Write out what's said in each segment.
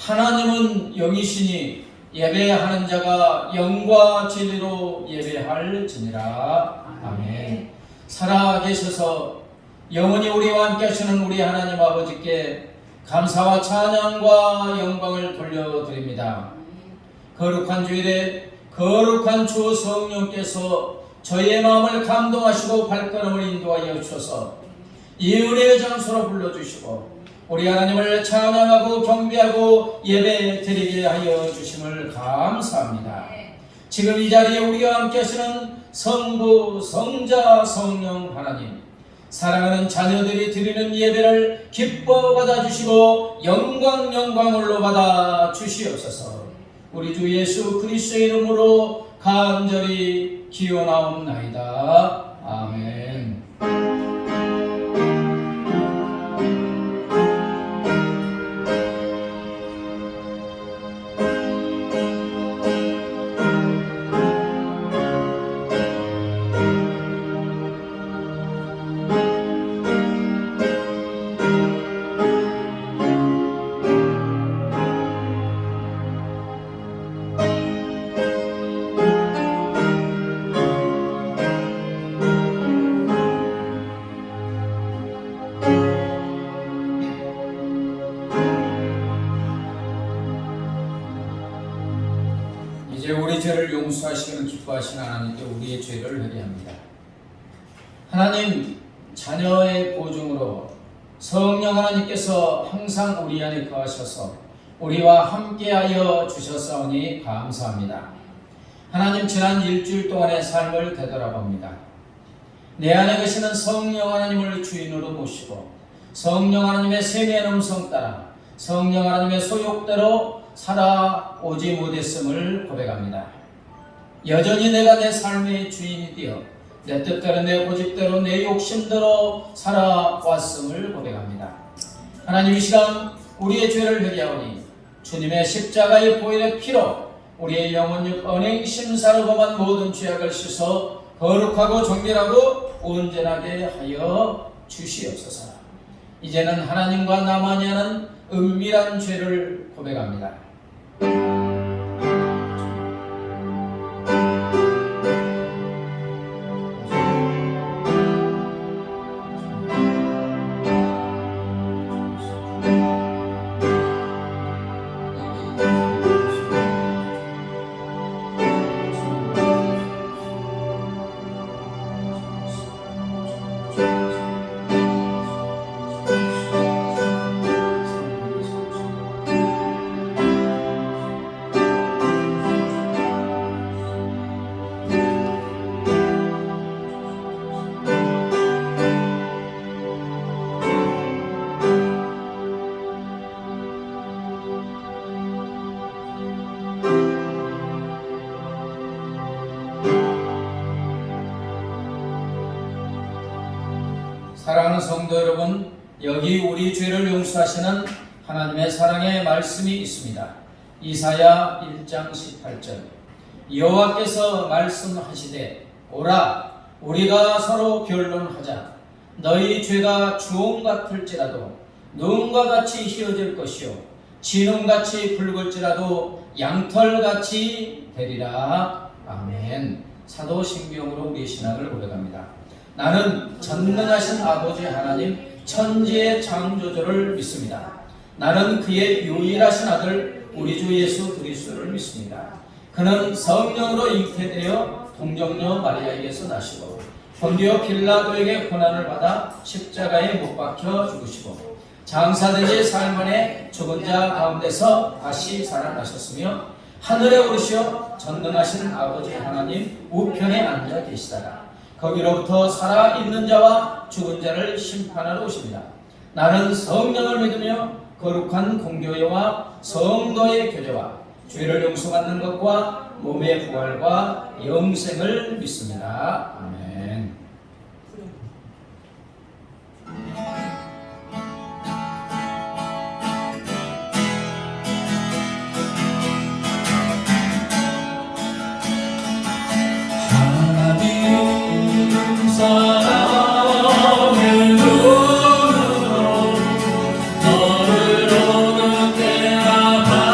하나님은 영이시니 예배하는 자가 영과 진리로 예배할지니라. 아멘. 살아계셔서 영원히 우리와 함께 하시는 우리 하나님 아버지께 감사와 찬양과 영광을 돌려드립니다. 거룩한 주일에 거룩한 주 성령께서 저희의 마음을 감동하시고 발걸음을 인도하여 주셔서 이 은혜의 장소로 불러주시고 우리 하나님을 찬양하고 경배하고 예배 드리게 하여 주심을 감사합니다. 지금 이 자리에 우리와 함께 하시는 성부, 성자, 성령 하나님, 사랑하는 자녀들이 드리는 예배를 기뻐 받아주시고 영광을로 받아 주시옵소서. 우리 주 예수 그리스도의 이름으로 간절히 기원하옵나이다. 아멘. 이제 우리 죄를 용서하시기를 기뻐하시는 하나님께 우리의 죄를 회개합니다. 하나님, 자녀의 보증으로 성령 하나님께서 항상 우리 안에 거하셔서 우리와 함께하여 주셨사오니 감사합니다. 하나님, 지난 일주일 동안의 삶을 되돌아봅니다. 내 안에 계시는 성령 하나님을 주인으로 모시고 성령 하나님의 세미한 음성 따라 성령 하나님의 소욕대로 살아오지 못했음을 고백합니다. 여전히 내가 내 삶의 주인이 되어 내 뜻대로 내 고집대로 내 욕심대로 살아왔음을 고백합니다. 하나님, 이 시간 우리의 죄를 회개하오니 주님의 십자가의 보혈의 피로 우리의 영혼 육 언행 심사를 범한 모든 죄악을 씻어 거룩하고 정결하고 온전하게 하여 주시옵소서. 이제는 하나님과 나만이 하는 은밀한 죄를 고백합니다. 사랑하는 성도 여러분, 여기 우리 죄를 용서하시는 하나님의 사랑의 말씀이 있습니다. 이사야 1장 18절, 여호와께서 말씀하시되 오라, 우리가 서로 변론하자. 너희 죄가 주홍 같을지라도 눈과 같이 희어질 것이요 진홍같이 붉을지라도 양털같이 되리라. 아멘. 사도신경으로 우리 신앙을 고백합니다. 나는 전능하신 아버지 하나님 천지의 창조주를 믿습니다. 나는 그의 유일하신 아들 우리 주 예수 그리스도를 믿습니다. 그는 성령으로 잉태되어 동정녀 마리아에게서 나시고 본디오 빌라도에게 고난을 받아 십자가에 못 박혀 죽으시고 장사된 지 사흘 만에 죽은 자 가운데서 다시 살아나셨으며 하늘에 오르시어 전능하신 아버지 하나님 우편에 앉아 계시다가 거기로부터 살아있는 자와 죽은 자를 심판하러 오십니다. 나는 성령을 믿으며 거룩한 공교회와 성도의 교제와 죄를 용서받는 것과 몸의 부활과 영생을 믿습니다. 아멘. 사랑의 눈으로 너를 보는 때마다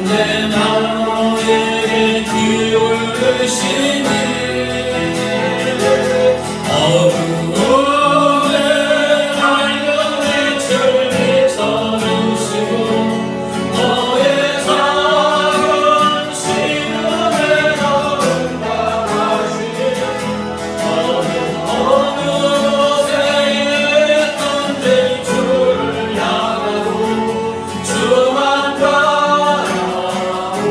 내 나에게 기울으시니 어두움에 밝은 빛을 비춰주시고 너의 사랑은 시름에 아름다우시니 어느 곳에 있던 내 주를 향하고 주만 바라보리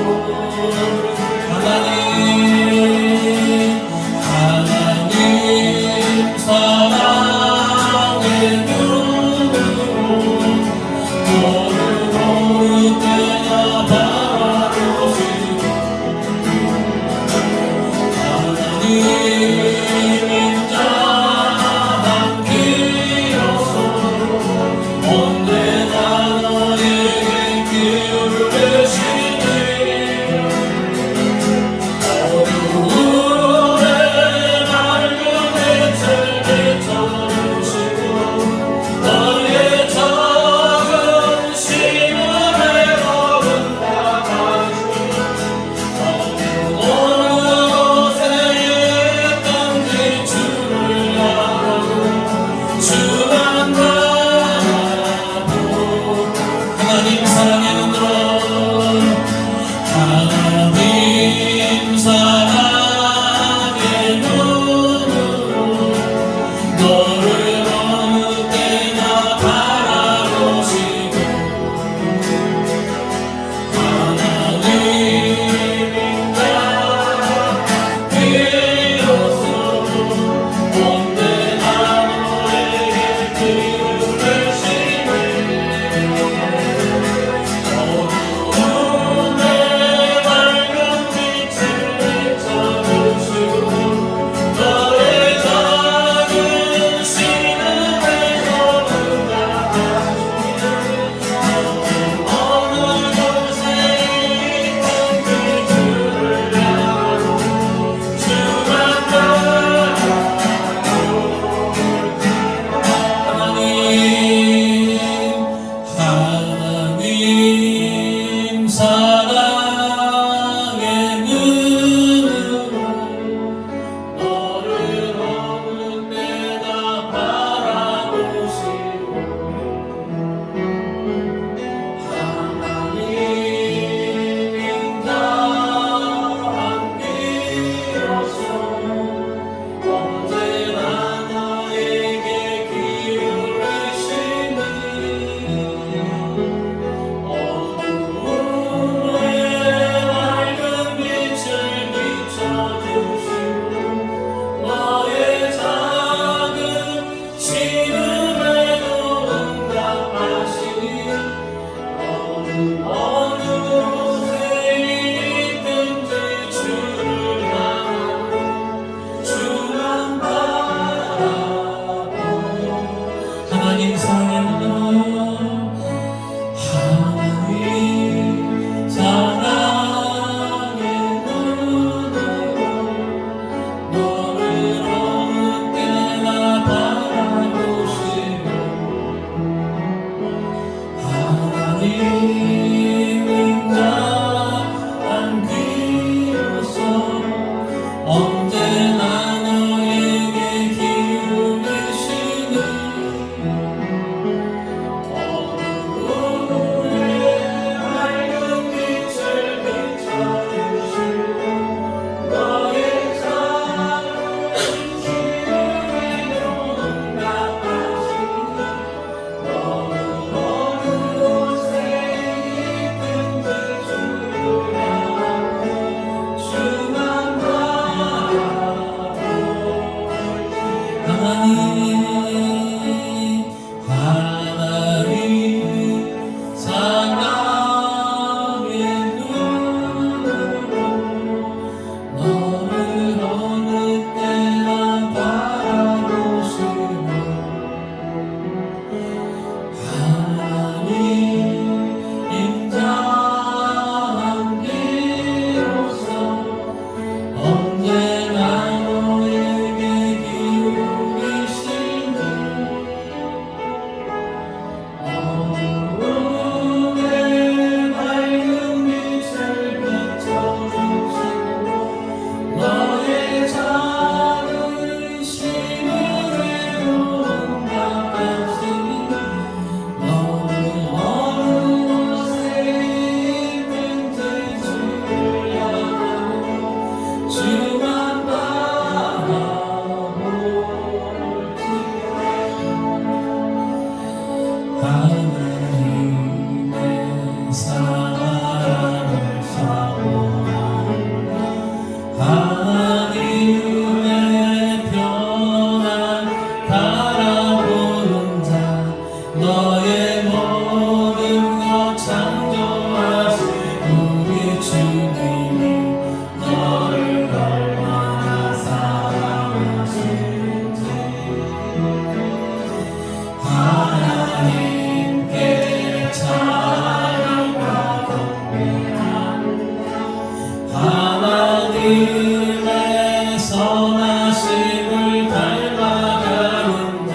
하나님의 선하심을 닮아가는 자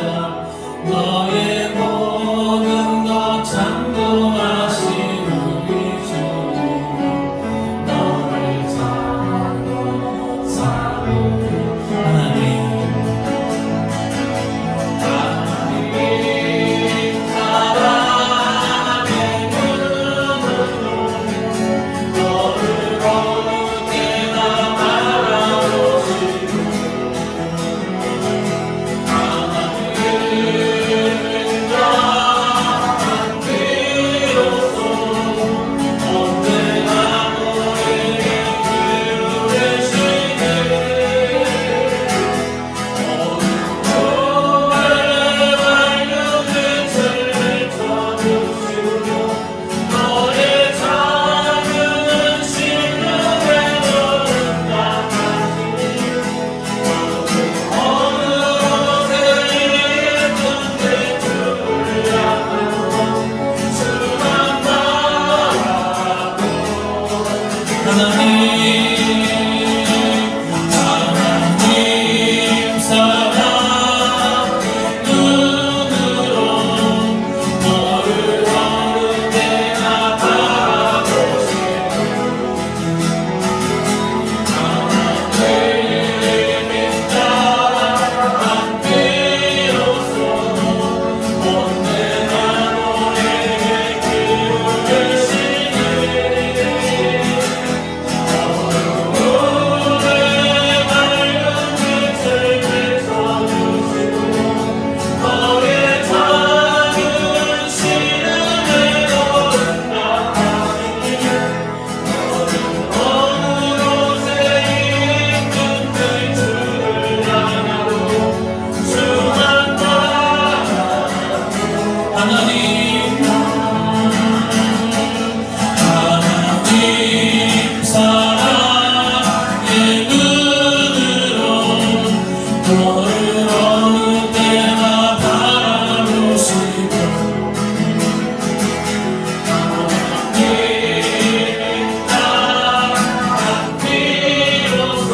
너의 모든 것 창조하신 우리 주님 너를 사랑하는 하나님 사랑의 눈으로 너를 어느 때나 바라보시고 하나님은 자한 비로소 언제나 너에게 기울이시네 하나님 사랑 눈으로 너를 어느 때나 바라보시고 하나님의 사랑 비로소 언제나 너에게 기울이시네 하나님 사랑의 눈으로 너를 어느 때나 바라보시고 하나님의 사랑 비로소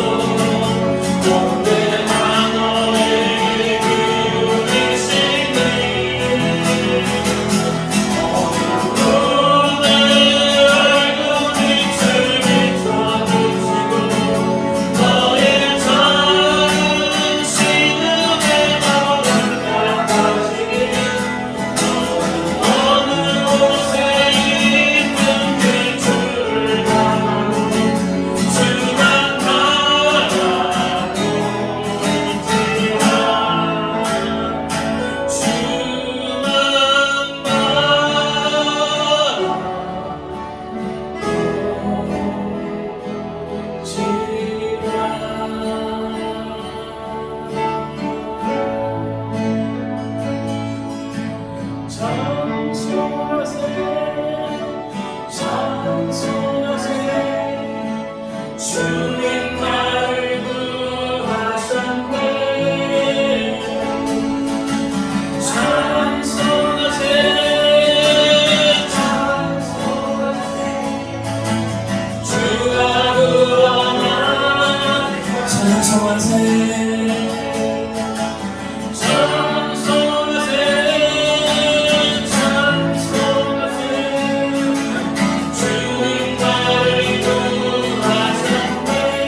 언제나 너에게 기울이시네 주님 나를 구하셨네 찬송하세 주가 구원한 찬송하세 주님 나를 구하셨네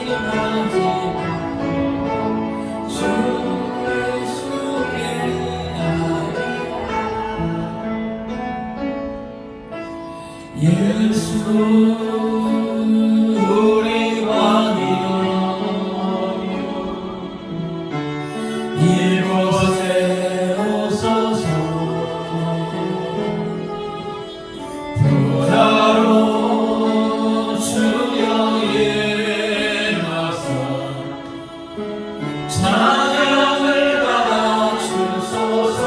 지금하지 주 예수께 예수 우리 왕이여 이곳에 오소서 보라로 주여 일어서 찬양을 받아 주소서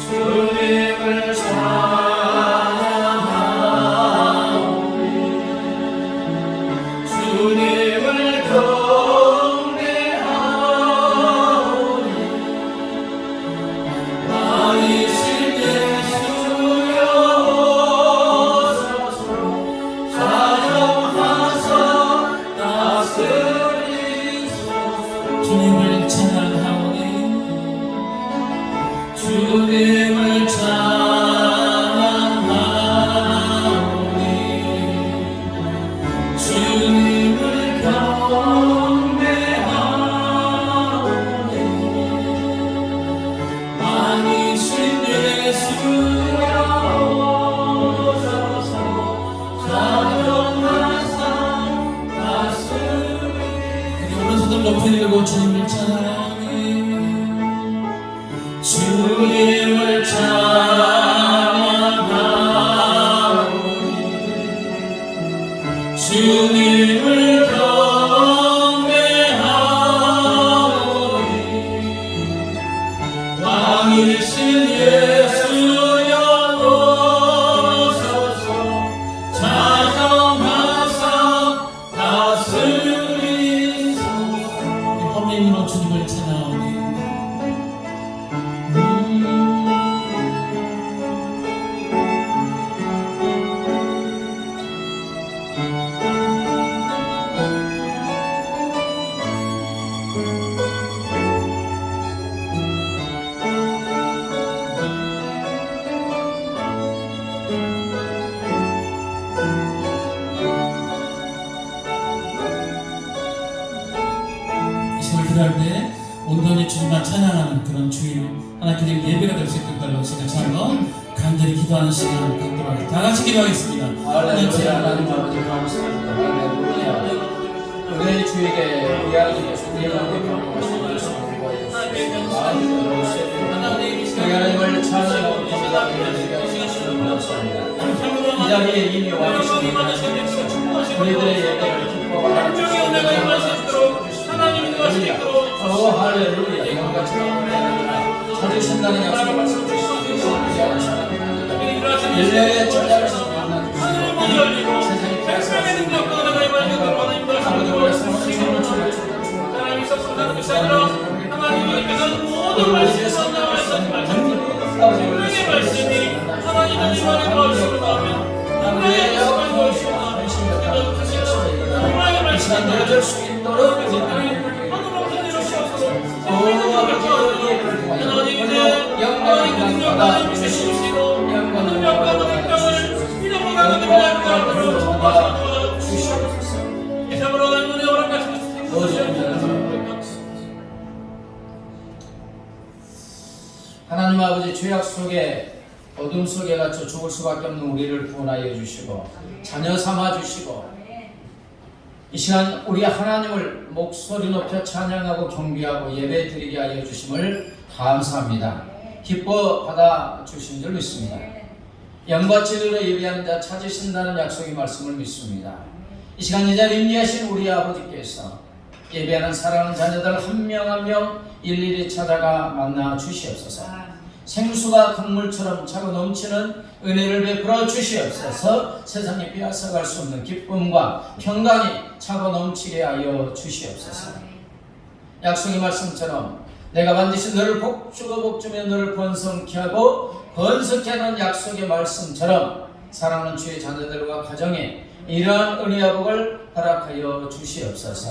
주님을 찬양하오니 주님을 경배하오니 왕이신 예수여 오소서 사정하사 다스리소서 주님을 찬양하오니 주님을 찬양하오니 주님을 경배하오니 왕이신 예수여 오소서 사정하사 다스리소서 우리 오른손을 높이 들고 주님을 찬양하오니 주님을 찬양하오니 주님을 경배하오니 왕이신 예수여 오소서 찬양하사 다스리소서 험님으로 주님을 찬양하오니 이 시간을 기도할 때 온전히 주님만 찬양하는 그런 주일 하나님께 드린 예배가 될 수 있도록 같이 한번 간절히 기도하는 시간을 갖도록 하겠습니다. 다 같이 기도하겠습니다. 할렐루야. 하나님 아버지 감사합니다. 할렐루야. 은혜의 주에게 우리 하나님께서 우리의 마음에 감동하시는 말씀을 구하여 주시옵소서. 우리 하나님을 찬양하고 기도하며 우리가 주시는 감사합니다. 이 자리에 이미 와 계신 우리들의 예배를 기뻐하여 주시옵소서. 할렐루야. 이것같이 찾으신다는 약속을 말씀 주시옵소서. 일레의 전략에서 만나주시고 세상이 패스하시는 아버지 원래 성원을 주님을 하나님께서는 모든 말씀을 선언하셨던 말씀 분명히 말씀이 하나님 안에 도와주시고 나면 하나님의 약속을 도와주시고 나면 하나님의 말씀을 내려줄 수 있도록 하늘로부터 내려주셔서 하나님의 영광을 받아주시고 영광을 받아주시옵소서. 하나님 아버지 죄악 속에 어둠 속에 갇혀 죽을 수밖에 없는 우리를 구원하여 주시고 자녀 삼아 주시고 이 시간 우리 하나님을 목소리 높여 찬양하고 경배하고 예배 드리게 하여 주심을 감사합니다. 기뻐 받아 주신 줄 믿습니다. 영과 진리로 예배하는 자 찾으신다는 약속의 말씀을 믿습니다. 이 시간 이 자리에 임재하신 우리 아버지께서 예배하는 사랑하는 자녀들 한 명 한 명 일일이 찾아가 만나 주시옵소서. 생수가 강물처럼 차고 넘치는 은혜를 베풀어 주시옵소서. 세상에 빼앗아갈 수 없는 기쁨과 평강이 차고 넘치게 하여 주시옵소서. 약속의 말씀처럼 내가 반드시 너를 복주고 복주며 너를 번성케 하고 번성케 하는 약속의 말씀처럼 사랑하는 주의 자녀들과 가정에 이러한 은혜와 복을 허락하여 주시옵소서.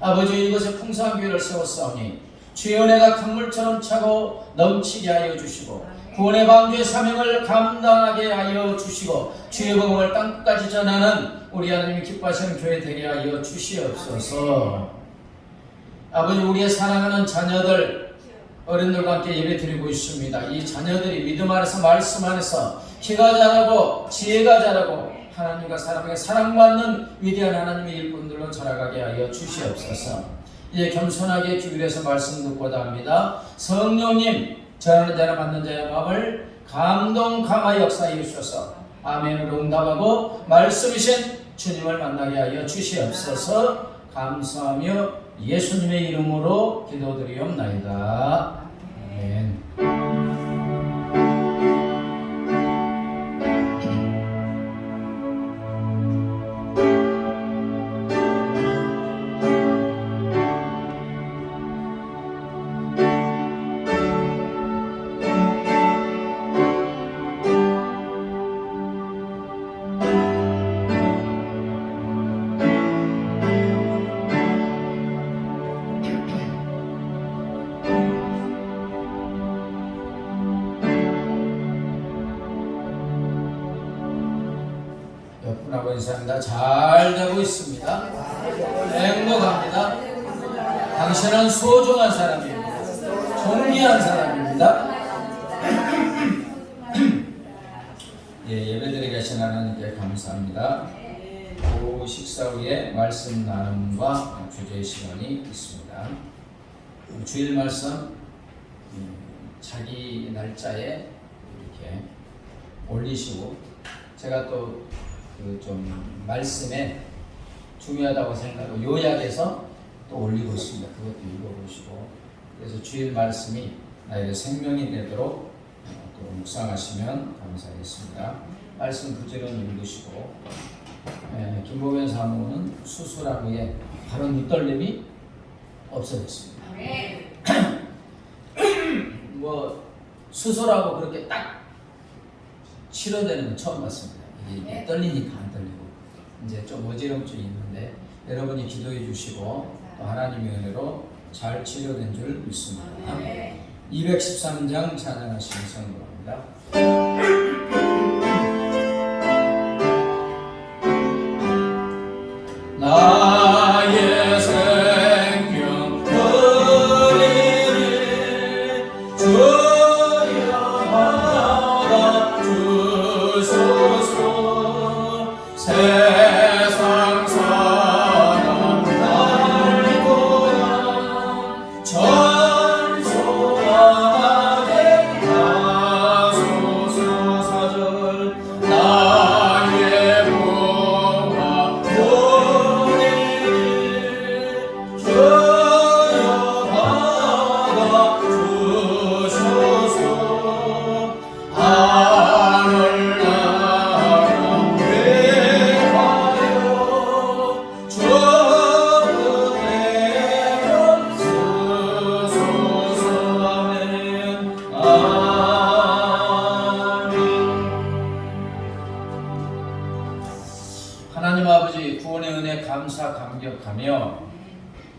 아버지 이곳에 풍성한 교회를 세웠사오니 주의 은혜가 강물처럼 차고 넘치게 하여 주시고 구원의 방주의 사명을 감당하게 하여 주시고 주의 복음을 땅끝까지 전하는 우리 하나님이 기뻐하시는 교회 되게 하여 주시옵소서. 아버지, 우리의 사랑하는 자녀들 어른들과 함께 예배 드리고 있습니다. 이 자녀들이 믿음 안에서 말씀 안에서 키가 자라고 지혜가 자라고 하나님과 사람에게 사랑받는 위대한 하나님의 일꾼들로 자라가게 하여 주시옵소서. 이제 겸손하게 기울여서 말씀 듣고자 합니다. 성령님, 전하는 자나 받는 자의 마음을 감동 감화 역사해 주셔서 아멘으로 응답하고 말씀이신 주님을 만나게 하여 주시옵소서. 감사하며 예수님의 이름으로 기도드리옵나이다. 아멘. 여러분 인사합니다. 잘 되고 있습니다. 행복합니다. 당신은 소중한 사람입니다. 존귀한 사람입니다. 예배드리게 하신 하나님께 감사합니다. 그 식사 후에 말씀 나눔과 주제의 시간이 있습니다. 주일 말씀 자기 날짜에 이렇게 올리시고, 제가 또 좀 말씀에 중요하다고 생각하고 요약해서 또 올리고 있습니다. 그것도 읽어보시고, 그래서 주일 말씀이 나에게 생명이 되도록 또 묵상하시면 감사하겠습니다. 말씀 부지런히 읽으시고, 김보변 사모는 수술한 후에 바로 눈떨림이 없어졌습니다. 뭐 수술하고 그렇게 딱 치료되는 건 처음 봤습니다. 이게 떨리니까 안 떨리고 이제 좀 어지럼증이 있는데 여러분이 기도해 주시고 또 하나님의 은혜로 잘 치료된 줄 믿습니다. 213장 찬양하시는 성도입니다. 나의 생명 그리리 주여 받아 주소서. 세상 사람 날고나 전소하게 하소서. 사절 나의 보화 주여 받아 주소서. 하늘 나라 회하여 주 은혜로 쓰소서. 아멘. 아멘. 하나님 아버지, 구원의 은혜 감사 감격하며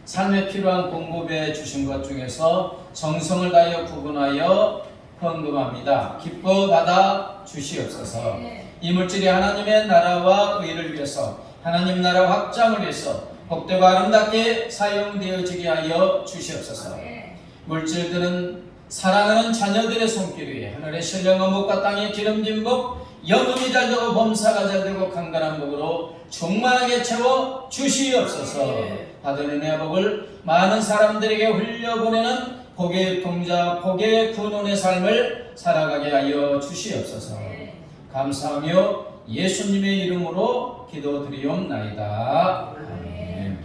삶에 필요한 공급해 주신 것 중에서 정성을 다하여 구분하여 헌금합니다. 기뻐 받아 주시옵소서. 이 물질이 하나님의 나라와 의를 위해서, 하나님 나라 확장을 위해서 복되고 아름답게 사용되어지게 하여 주시옵소서. 물질들은 사랑하는 자녀들의 손길 위에 하늘의 신령한 복과 땅의 기름진 복, 영음이 잘 되고 범사가 잘 되고 강건한 복으로 충만하게 채워 주시옵소서. 받은 은혜와 복을 많은 사람들에게 흘려보내는 복의 동자, 복의 근원의 삶을 살아가게 하여 주시옵소서. 감사하며 예수님의 이름으로 기도드리옵나이다. 아멘.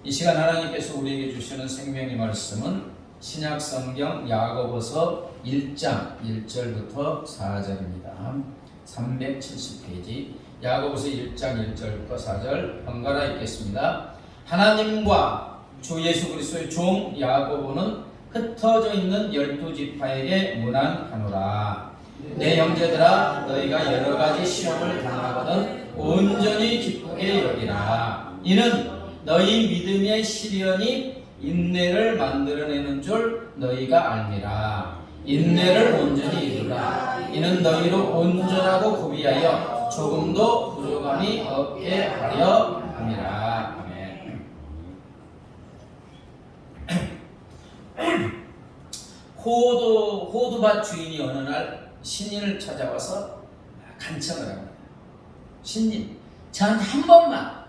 이 시간 하나님께서 우리에게 주시는 생명의 말씀은 신약 성경 야고보서 1장 1절부터 4절입니다. 370페이지 야고보서 1장 1절부터 4절 번갈아 읽겠습니다. 하나님과 주 예수 그리스도의 종 야고보는 흩어져 있는 12지파에게 문안하노라. 내 형제들아, 너희가 여러 가지 시험을 당하거든 온전히 기쁘게 여기라. 이는 너희 믿음의 시련이 인내를 만들어내는 줄 너희가 알미라. 인내를 온전히 이루라. 이는 너희로 온전하고 구비하여 조금도 부족함이 없게 하려 함이라. 아멘. 호두밭 주인이 어느 날 신인을 찾아와서 간청을 합니다. 신님, 저한테 한 번만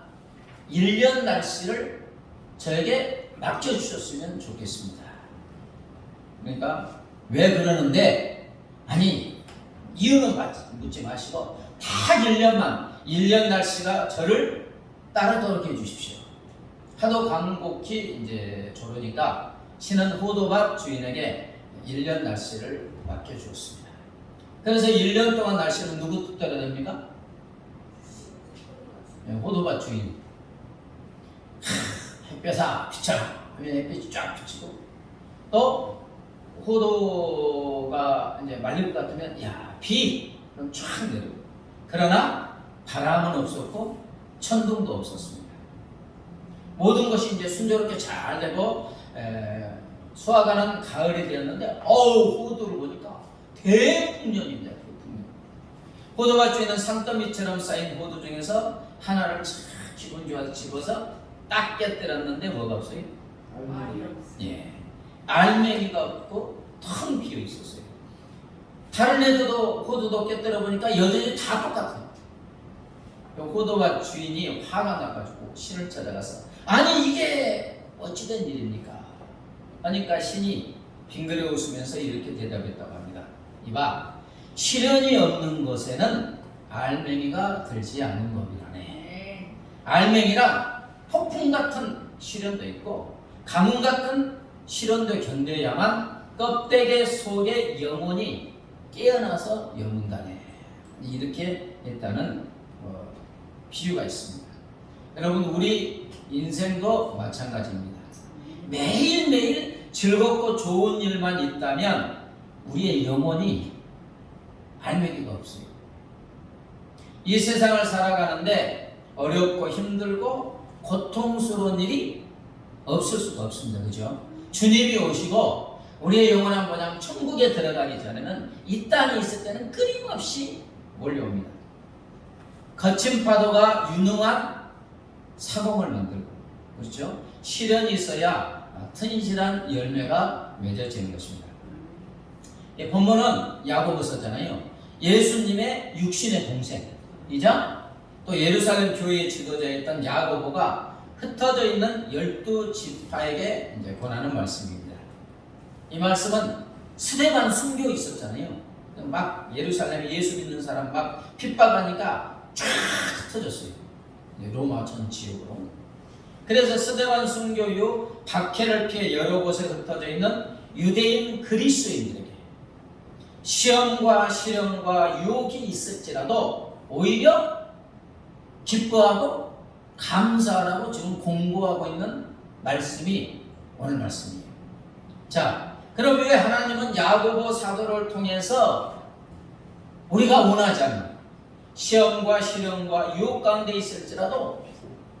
1년 날씨를 저에게 맡겨주셨으면 좋겠습니다. 그러니까 왜 그러는데, 아니 이유는 묻지 마시고 딱 1년 날씨가 저를 따르도록 해주십시오. 하도 간곡히 이제 조르니까 신은 호두밭 주인에게 1년 날씨를 맡겨주었습니다. 그래서 1년 동안 날씨는 누구 뜻대로 됩니까? 호두밭 주인. 햇볕아 비쳐라 하면 햇빛이 쫙 비치고, 또 호두가 이제 말릴 것 같으면 비 그럼 쫙 내리고, 그러나 바람은 없었고 천둥도 없었습니다. 모든 것이 이제 순조롭게 잘 되고 수확하는 가을이 되었는데, 호두를 보니까 대풍년입니다. 대풍년. 호두밭 주인은 산더미처럼 쌓인 호두 중에서 하나를 참 기분 좋아서 집어서 딱 깨뜨렸는데 뭐가 없어요? 알맹이가 없고 텅 비어 있었어요. 다른 애들도 호두도 깨뜨려 보니까 여전히 다 똑같아요. 호두밭 주인이 화가 나가지고 신을 찾아가서, 아니 이게 어찌된 일입니까? 하니까 신이 빙그레 웃으면서 이렇게 대답했다고 합니다. 이봐, 시련이 없는 곳에는 알맹이가 들지 않는 법이라네. 알맹이랑 폭풍 같은 시련도 있고 가뭄 같은 시련도 견뎌야만 껍데기 속에 영혼이 깨어나서 여문다네. 이렇게 했다는 비유가 있습니다. 여러분, 우리 인생도 마찬가지입니다. 매일매일 즐겁고 좋은 일만 있다면 우리의 영혼이 알맹이가 없어요. 이 세상을 살아가는데 어렵고 힘들고 고통스러운 일이 없을 수가 없습니다. 그죠? 주님이 오시고 우리의 영원한 본향 천국에 들어가기 전에는 이 땅에 있을 때는 끊임없이 몰려옵니다. 거친 파도가 유능한 사공을 만들고, 그렇죠? 시련이 있어야 튼실한 열매가 맺어지는 것입니다. 본문은 야고보서잖아요. 예수님의 육신의 동생이자 또 예루살렘 교회의 지도자였던 야고보가 흩어져 있는 12지파에게 이제 권하는 말씀입니다. 이 말씀은 스데반 순교 있었잖아요. 막 예루살렘에 예수 믿는 사람 막 핍박하니까 쫙 흩어졌어요. 로마 전 지역으로. 그래서 스데반 순교 이후 박해를 피해 여러 곳에 흩어져 있는 유대인 그리스도인들에게 시험과 시련과 유혹이 있을지라도 오히려 기뻐하고 감사하라고 지금 공부하고 있는 말씀이 오늘 말씀이에요. 자, 그럼 왜 하나님은 야고보 사도를 통해서 우리가 원하지 않는 시험과 시련과 유혹 가운데 있을지라도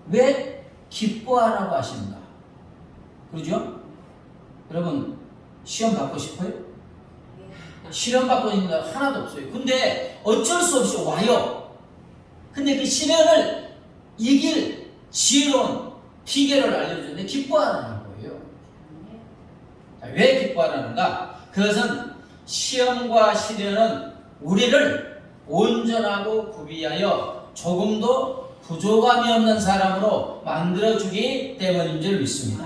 왜 기뻐하라고 하시는가? 그러죠? 여러분, 시험 받고 싶어요? 시련 받고 있는 거 하나도 없어요. 근데 어쩔 수 없이 와요. 근데 그 시련을 이길 지혜로운 비결을 알려주는데 기뻐하라는 거예요. 자, 왜 기뻐하라는가? 그것은 시험과 시련은 우리를 온전하고 구비하여 조금도 부족함이 없는 사람으로 만들어주기 때문인 줄 믿습니다.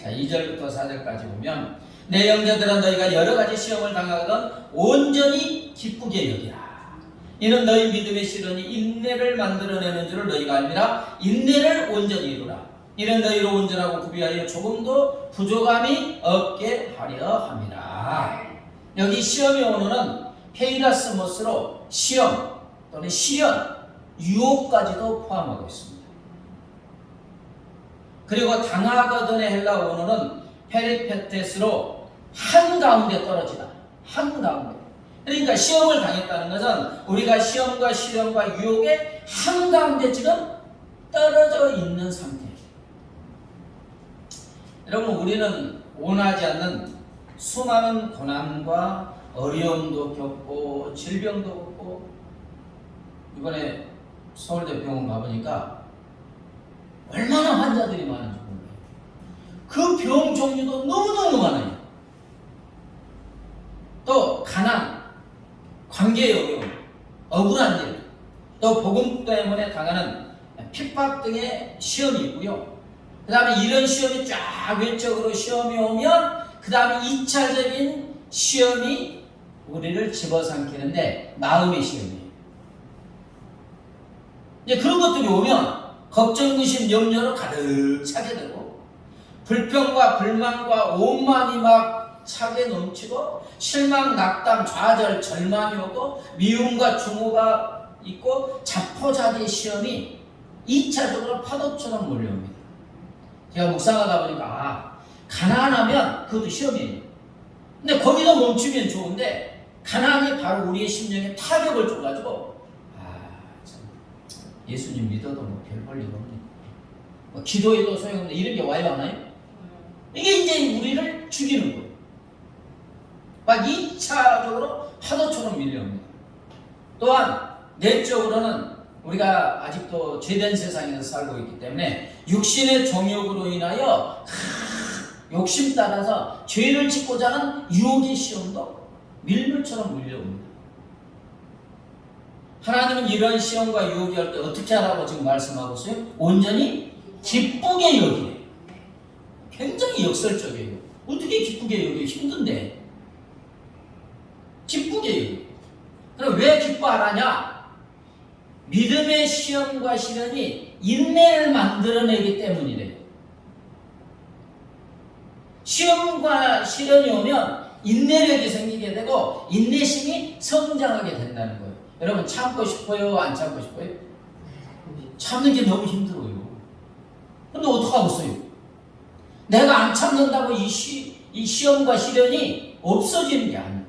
자, 2절부터 4절까지 보면, 내 형제들아, 너희가 여러 가지 시험을 당하거든 온전히 기쁘게 여기라. 이는 너희 믿음의 시련이 인내를 만들어내는 줄을 너희가 알미라. 인내를 온전히 이루라. 이는 너희로 온전하고 구비하여 조금도 부족함이 없게 하려 함이라. 여기 시험의 원어는 페이라스모스로 시험 또는 시련, 유혹까지도 포함하고 있습니다. 그리고 당하거든의 헬라 원어는 페리페테스로 한가운데 떨어지다. 한가운데. 그러니까 시험을 당했다는 것은 우리가 시험과 시련과 유혹의 한가운데 지금 떨어져 있는 상태. 여러분, 우리는 원하지 않는 수많은 고난과 어려움도 겪고 질병도 겪고 이번에 서울대 병원 가보니까 얼마나 환자들이 많은지 몰라요. 그 병 종류도 너무너무 많아요. 또 가난, 관계의 어려움, 억울한 일, 또 복음 때문에 당하는 핍박 등의 시험이 있고요. 그 다음에 이런 시험이 쫙 외적으로 시험이 오면 그 다음에 2차적인 시험이 우리를 집어삼키는데 마음의 시험이에요. 이제 그런 것들이 오면 걱정, 의심, 염려로 가득 차게 되고 불평과 불만과 오만이 막 차게 넘치고 실망, 낙담, 좌절, 절망이 오고 미움과 증오가 있고 자포자기의 시험이 2차적으로 파도처럼 몰려옵니다. 제가 묵상하다 보니까 가난하면 그것도 시험이에요. 근데 거기서 멈추면 좋은데 가난이 바로 우리의 심령에 타격을 줘가지고 참 예수님 믿어도 뭐 별 볼 일 없네, 뭐 기도해도 소용없네, 이런 게 와요 안 와요? 이게 이제 우리를 죽이는 거예요. 막 2차적으로 파도처럼 밀려옵니다. 또한 내적으로는 우리가 아직도 죄된 세상에서 살고 있기 때문에 육신의 정욕으로 인하여 욕심 따라서 죄를 짓고자 하는 유혹의 시험도 밀물처럼 밀려옵니다. 하나님은 이런 시험과 유혹이 올 때 어떻게 하라고 지금 말씀하고 있어요? 온전히 기쁘게 여기래요. 굉장히 역설적이에요. 어떻게 기쁘게 여기요? 힘든데. 기쁘게 여기요. 그럼 왜 기뻐하라냐? 믿음의 시험과 시련이 인내를 만들어내기 때문이래요. 시험과 시련이 오면 인내력이 생기게 되고 인내심이 성장하게 된다는 거예요. 여러분 참고 싶어요? 안 참고 싶어요? 참는 게 너무 힘들어요. 근데 어떡하겠어요? 내가 안 참는다고 이 시험과 시련이 없어지는 게 아니에요.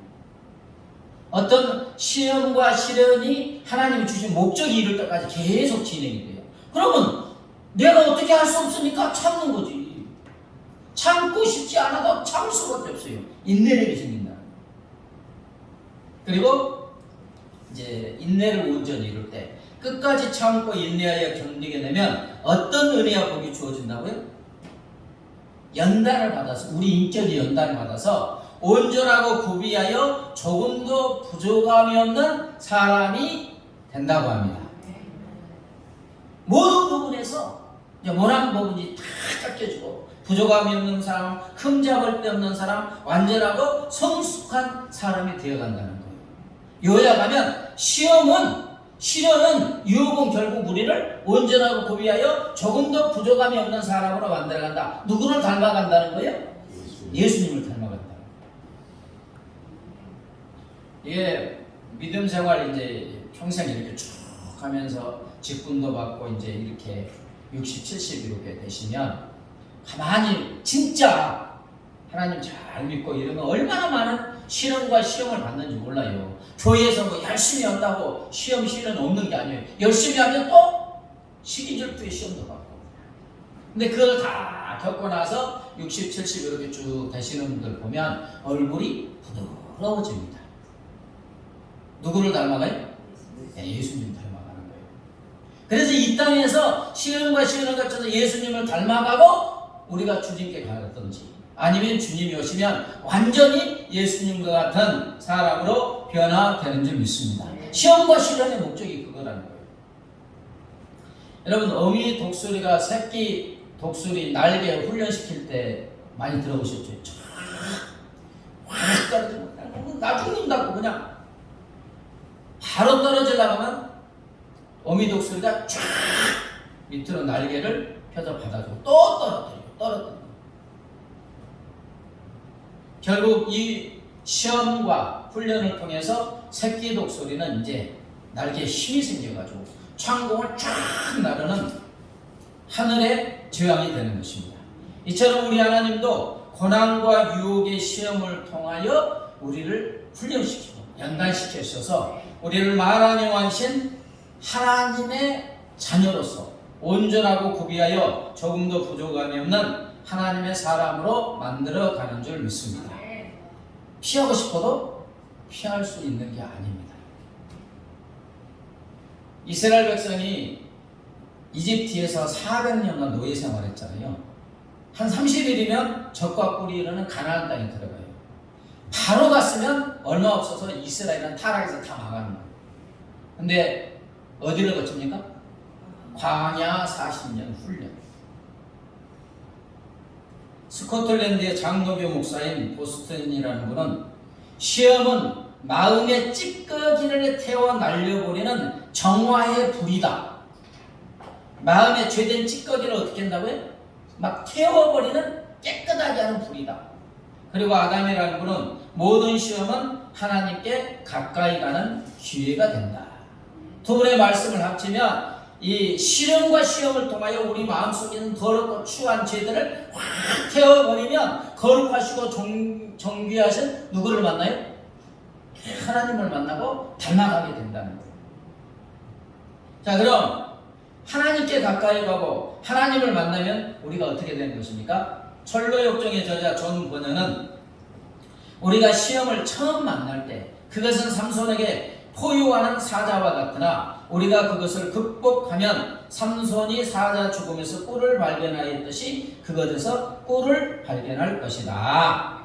어떤 시험과 시련이 하나님이 주신 목적이 이룰 때까지 계속 진행이 돼요. 그러면 내가 어떻게 할 수 없으니까 참는 거지. 참고 싶지 않아도 참을 수밖에 없어요. 인내력이 생긴다. 그리고 이제 인내를 온전히 이룰 때 끝까지 참고 인내하여 견디게 되면 어떤 은혜와 복이 주어진다고요? 연단을 받아서, 우리 인격이 연단을 받아서 온전하고 구비하여 조금도 부족함이 없는 사람이 된다고 합니다. 모든 부분에서 모난 부분이 다 깎여지고 부족함이 없는 사람, 흠잡을 데 없는 사람, 완전하고 성숙한 사람이 되어간다는 거예요. 요약하면 시련은 유혹은 결국 우리를 온전하고 구비하여 조금도 부족함이 없는 사람으로 만들어간다. 누구를 닮아간다는 거예요? 예수님을 닮아간다. 이게 믿음 생활 이제 평생 이렇게 쭉 하면서 직분도 받고 이제 이렇게 60, 70 이렇게 되시면 가만히 진짜 하나님 잘 믿고 이러면 얼마나 많은 시련과 시험을 받는지 몰라요. 교회에서 뭐 열심히 한다고 시험 시련 없는 게 아니에요. 열심히 하면 또 시기질투의 시험도 받고. 근데 그걸 다 겪고 나서 60, 70 이렇게 쭉 되시는 분들 보면 얼굴이 부드러워집니다. 누구를 닮아가요? 예수님 닮아가는 거예요. 그래서 이 땅에서 시련과 시련을 거쳐서 예수님을 닮아가고 우리가 주님께 가든지 아니면 주님이 오시면 완전히 예수님과 같은 사람으로 변화되는 줄 믿습니다. 시험과 시련의 목적이 그거라는 거예요. 여러분 어미 독수리가 새끼 독수리 날개 훈련시킬 때 많이 들어보셨죠? 확 떨어지면 나 죽는다고 그냥 바로 떨어지려고 하면 어미 독수리가 쫙 밑으로 날개를 펴서 받아주고 또 떨어뜨려. 결국 이 시험과 훈련을 통해서 새끼 독수리는 이제 날개에 힘이 생겨가지고 창공을 쫙 나르는 하늘의 제왕이 되는 것입니다. 이처럼 우리 하나님도 고난과 유혹의 시험을 통하여 우리를 훈련시키고 연단시켜 주셔서 우리를 만왕의 왕신 하나님의 자녀로서 온전하고 구비하여 조금도 부족함이 없는 하나님의 사람으로 만들어가는 줄 믿습니다. 피하고 싶어도 피할 수 있는 게 아닙니다. 이스라엘 백성이 이집트에서 400년간 노예 생활했잖아요. 한 30일이면 적과 꿀이 흐르는 가나안 땅에 들어가요. 바로 갔으면 얼마 없어서 이스라엘은 타락해서 다 망하는 거예요. 근데 어디를 거칩니까? 광야 40년 훈련. 스코틀랜드의 장로교 목사인 보스턴이라는 분은 시험은 마음의 찌꺼기를 태워 날려버리는 정화의 불이다. 마음의 죄된 찌꺼기를 어떻게 한다고요? 막 태워버리는 깨끗하게 하는 불이다. 그리고 아담이라는 분은 모든 시험은 하나님께 가까이 가는 기회가 된다. 두 분의 말씀을 합치면 이 실험과 시험을 통하여 우리 마음속에 있는 더럽고 추한 죄들을 확 태워버리면 거룩하시고 정귀하신 누구를 만나요? 하나님을 만나고 닮아가게 된다는 거예요. 자, 그럼 하나님께 가까이 가고 하나님을 만나면 우리가 어떻게 되는 것입니까? 철로역정의 저자 존 버너는 우리가 시험을 처음 만날 때 그것은 삼손에게 포효하는 사자와 같으나 우리가 그것을 극복하면 삼손이 사자 죽음에서 꿀을 발견하였듯이 그것에서 꿀을 발견할 것이다.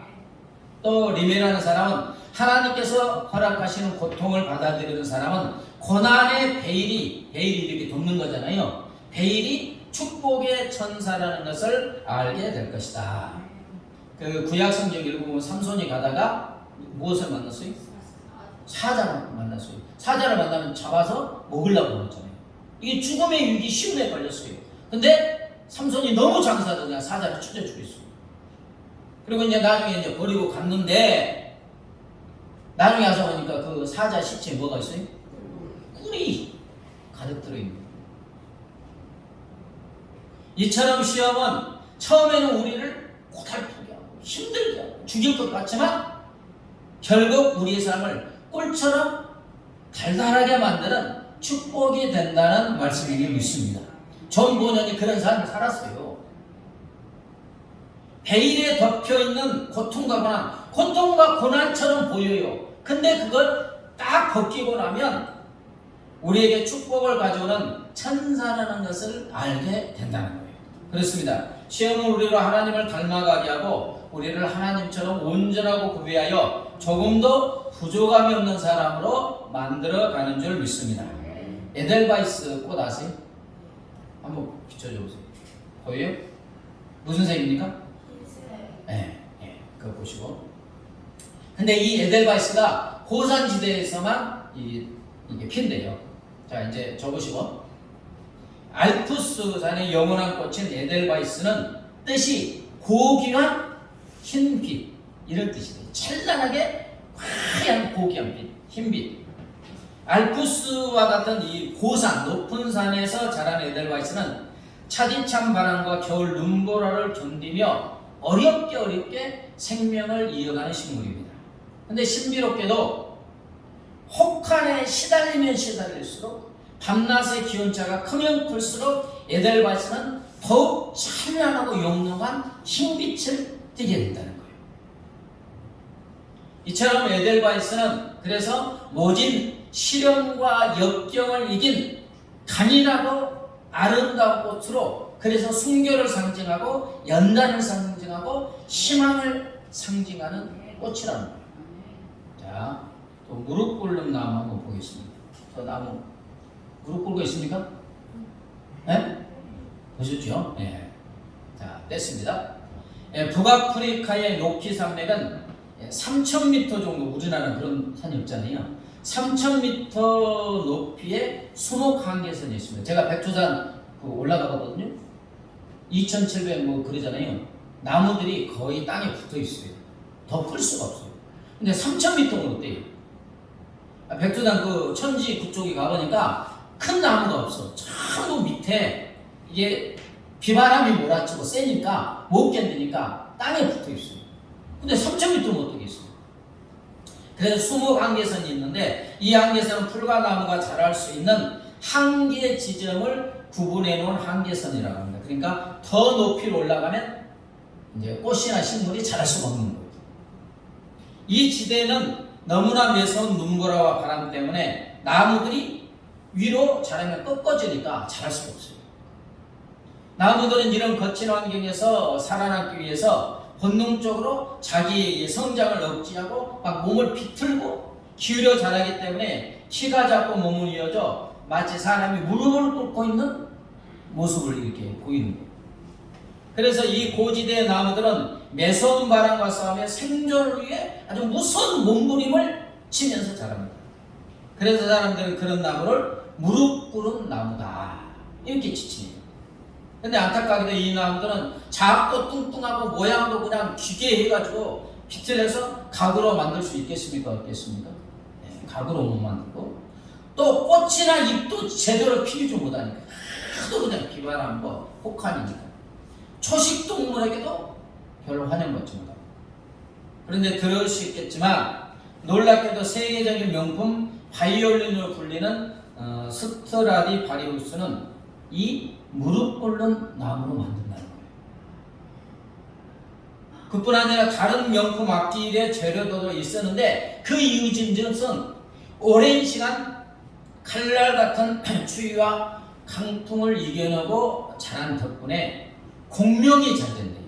또 리메라는 사람은 하나님께서 허락하시는 고통을 받아들이는 사람은 고난의 베일이 이렇게 돕는 거잖아요. 베일이 축복의 천사라는 것을 알게 될 것이다. 그 구약 성경 읽어보면 삼손이 가다가 무엇을 만났어요? 사자를 만났어요. 사자를 만나면 잡아서 먹으려고 그랬잖아요. 이게 죽음의 위기 시험에 걸렸어요. 근데 삼손이 너무 장사하다 그냥 사자를 쫓아 죽였어요. 그리고 이제 나중에 이제 버리고 갔는데 나중에 와서 보니까 그 사자 시체에 뭐가 있어요? 꿀이 가득 들어있는 거예요. 이처럼 시험은 처음에는 우리를 고달프게 하고 힘들게 하고 죽일 것 같지만 결국 우리의 삶을 꿀처럼 달달하게 만드는 축복이 된다는 말씀이니 믿습니다. 존 버넌이 그런 삶을 살았어요. 베일에 덮여있는 고통과 고난처럼 보여요. 근데 그걸 딱 벗기고 나면 우리에게 축복을 가져오는 천사라는 것을 알게 된다는 거예요. 그렇습니다. 시험은 우리로 하나님을 닮아가게 하고 우리를 하나님처럼 온전하고 구비하여 조금도 부족함이 없는 사람으로 만들어가는 줄 믿습니다. 에델바이스 꽃 아세요? 한번 비춰줘 보세요. 보여요? 무슨 색입니까? 네, 그거 보시고. 근데 이 에델바이스가 고산지대에서만 이게 핀대요. 자, 이제 적으시고. 알프스산의 영원한 꽃인 에델바이스는 뜻이 고귀한 흰빛 이런 뜻이 돼요. 찬란하게 화려한 고귀한 빛, 흰빛. 알프스와 같은 이 고산, 높은 산에서 자란 에델바이스는 차디찬 바람과 겨울 눈보라를 견디며 어렵게 생명을 이어가는 식물입니다. 근데 신비롭게도 혹한에 시달릴수록 밤낮의 기온차가 크면 클수록 에델바이스는 더욱 찬란하고 영롱한 흰빛을 띠게 된다는 거예요. 이처럼 에델바이스는 그래서 모진 시련과 역경을 이긴 간인하고 아름다운 꽃으로 그래서 순교를 상징하고 연단을 상징하고 희망을 상징하는 꽃이라는 거예요. 자, 또 무릎 꿇는 나무 한번 보겠습니다. 저 나무 무릎 꿇고 있습니까? 네? 보셨죠? 네. 자, 됐습니다. 북아프리카의 로키 산맥은 3,000m 정도 우리나라는 그런 산이 없잖아요. 3,000m 높이의 수목 한계선이 있습니다. 제가 백두산 올라가거든요. 2,700 뭐 그러잖아요. 나무들이 거의 땅에 붙어 있어요. 더 클 수가 없어요. 근데 3,000m는 어때요? 백두산 그 천지 그쪽에 가보니까 큰 나무가 없어. 전부 밑에 이게 비바람이 몰아치고 세니까 못 견디니까 땅에 붙어 있어요. 근데 3,000m는 어떻게 있어요? 그래서 수목 한계선이 있는데 이 한계선은 풀과 나무가 자랄 수 있는 한계 지점을 구분해 놓은 한계선이라고 합니다. 그러니까 더 높이로 올라가면 이제 꽃이나 식물이 자랄 수가 없는 거예요. 이 지대는 너무나 매서운 눈보라와 바람 때문에 나무들이 위로 자라면 꺾어지니까 자랄 수가 없어요. 나무들은 이런 거친 환경에서 살아남기 위해서 본능적으로 자기의 성장을 억제하고 막 몸을 비틀고 기울여 자라기 때문에 키가 작고 몸은 이어져 마치 사람이 무릎을 꿇고 있는 모습을 이렇게 보이는 거예요. 그래서 이 고지대의 나무들은 매서운 바람과 싸우며 생존을 위해 아주 무서운 몸부림을 치면서 자랍니다. 그래서 사람들은 그런 나무를 무릎 꿇은 나무다 이렇게 지칭해요. 근데 안타깝게도 이 나무들은 작고 뚱뚱하고 모양도 그냥 기괴해가지고 비틀어서 가구로 만들 수 있겠습니까? 없겠습니까? 네, 가구로 못 만들고 또 꽃이나 잎도 제대로 피우지 못하니까 하도 그냥 비바람과 혹한이니까 초식 동물에게도 별로 환영받지 못합니다. 그런데 들을 수 있겠지만 놀랍게도 세계적인 명품 바이올린으로 불리는 스트라디 바리우스는 이 무릎 꿇는 나무로 만든다는 거예요. 그뿐 아니라 다른 명품 악기의 재료도 있었는데 그 이유진즉슨 오랜 시간 칼날 같은 추위와 강풍을 이겨내고 자란 덕분에 공명이 잘 된대요.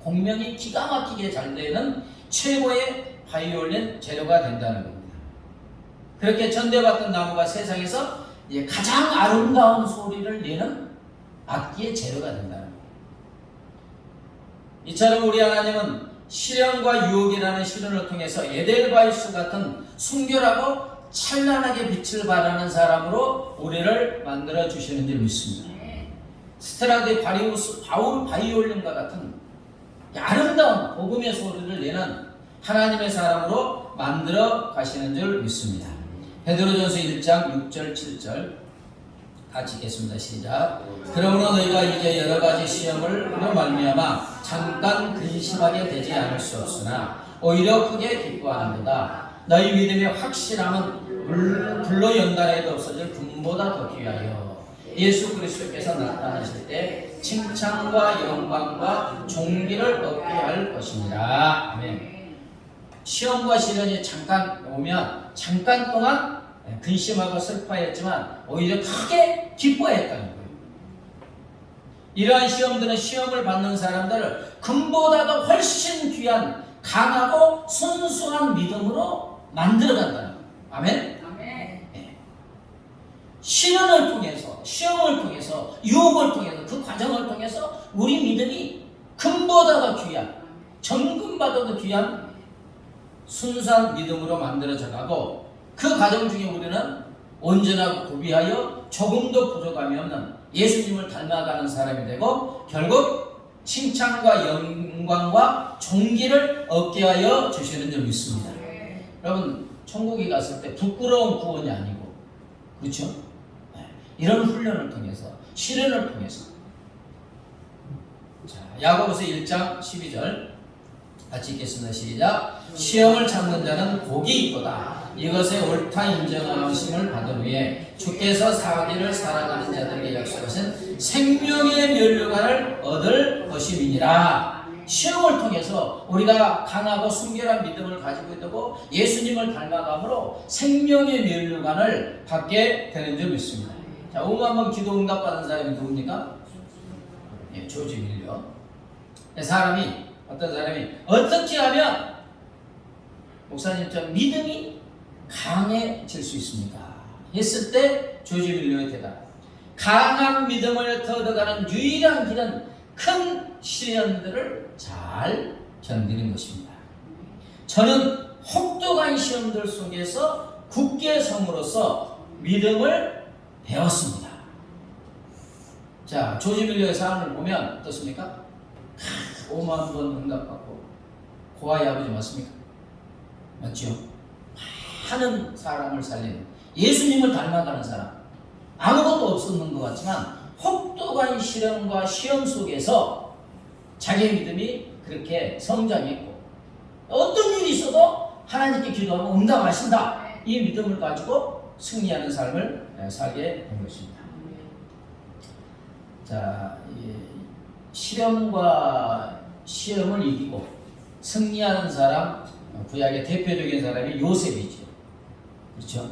공명이 기가 막히게 잘 되는 최고의 바이올린 재료가 된다는 겁니다. 그렇게 전대받던 나무가 세상에서 가장 아름다운 소리를 내는 악기의 재료가 된다는 거예요. 이처럼 우리 하나님은 시련과 유혹이라는 시련을 통해서 에델바이스 같은 순결하고 찬란하게 빛을 발하는 사람으로 우리를 만들어 주시는 줄 믿습니다. 스트라디 바리우스 바이올린과 같은 아름다운 복음의 소리를 내는 하나님의 사람으로 만들어 가시는 줄 믿습니다. 베드로전서 1장 6절 7절 같이 읽겠습니다. 시작. 그러므로 너희가 이제 여러 가지 시험을로 말미암아 잠깐 근심하게 되지 않을 수 없으나 오히려 크게 기뻐하는도다. 너희 믿음의 확실함은 불로 연단해도 없어질 금보다 더 귀하여 예수 그리스도께서 나타나실 때 칭찬과 영광과 존귀를 얻게 할 것입니다. 아멘. 시험과 시련이 잠깐 오면 잠깐 동안 근심하고 슬퍼했지만 오히려 크게 기뻐했다는 거예요. 이러한 시험들은 시험을 받는 사람들을 금보다도 훨씬 귀한 강하고 순수한 믿음으로 만들어간다는 거예요. 아멘. 시련을 통해서, 시험을 통해서, 유혹을 통해서, 그 과정을 통해서 우리 믿음이 금보다도 귀한, 정금보다도 귀한 순수한 믿음으로 만들어져 가고 그 과정 중에 우리는 온전하고 구비하여 조금도 부족함이 없는 예수님을 닮아가는 사람이 되고 결국 칭찬과 영광과 존귀를 얻게 하여 주시는 줄 믿습니다. 여러분 천국에 갔을 때 부끄러운 구원이 아니고 그렇죠? 이런 훈련을 통해서 시련을 통해서 자, 야고보서 1장 12절 같이 읽겠습니다. 시작. 시험을 참는 자는 복이 있도다. 이것에 옳다 인정하심을 받은 후에 주께서 사기를 살아가는 자들에게 약속하신 생명의 면류관을 얻을 것임이니라. 시험을 통해서 우리가 강하고 순결한 믿음을 가지고 있고 예수님을 닮아감으로 생명의 면류관을 받게 되는 줄 믿습니다. 자, 오늘 한번 기도 응답받은 사람이 누굽니까? 예, 조지 밀려. 사람이 어떤 사람이 어떻게 하면 목사님 좀 믿음이 강해질 수 있습니까? 했을 때 조지 밀려의 대답. 강한 믿음을 얻어가는 유일한 길은 큰 시련들을 잘 견디는 것입니다. 저는 혹독한 시험들 속에서 굳게 섬으로써 믿음을 배웠습니다. 자, 조지 밀려의 삶을 보면 어떻습니까? 5만 번 응답받고 고아의 아버지 맞습니까? 맞죠? 많은 사람을 살리는 예수님을 닮아가는 사람 아무것도 없었는 것 같지만 혹독한 시련과 시험 속에서 자기의 믿음이 그렇게 성장했고 어떤 일이 있어도 하나님께 기도하면 응답하신다 이 믿음을 가지고 승리하는 삶을 살게 된 것입니다. 자, 시련과 시험을 이기고 승리하는 사람 구약의 대표적인 사람이 요셉이죠. 그렇죠?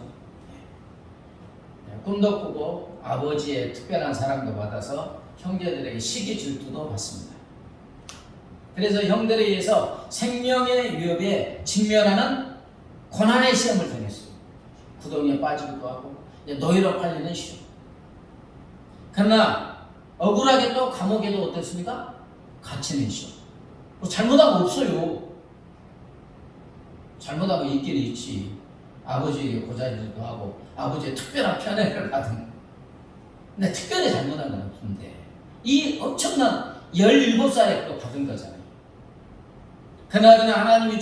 꿈도 꾸고 아버지의 특별한 사랑도 받아서 형제들에게 시기 질투도 받습니다. 그래서 형들에 의해서 생명의 위협에 직면하는 고난의 시험을 당했어요. 구덩이에 빠지기도 하고 노예로 팔리는 시험. 그러나 억울하게 또 감옥에도 어땠습니까? 갇히는 시험. 뭐 잘못한 거 없어요. 잘못한 거 있긴 있지. 아버지에게 고자질도 하고 아버지의 특별한 편애를 받은. 근데 특별히 잘못한 건 없는데 이 엄청난 17살에 그거 받은 거잖아요. 그나저나 하나님이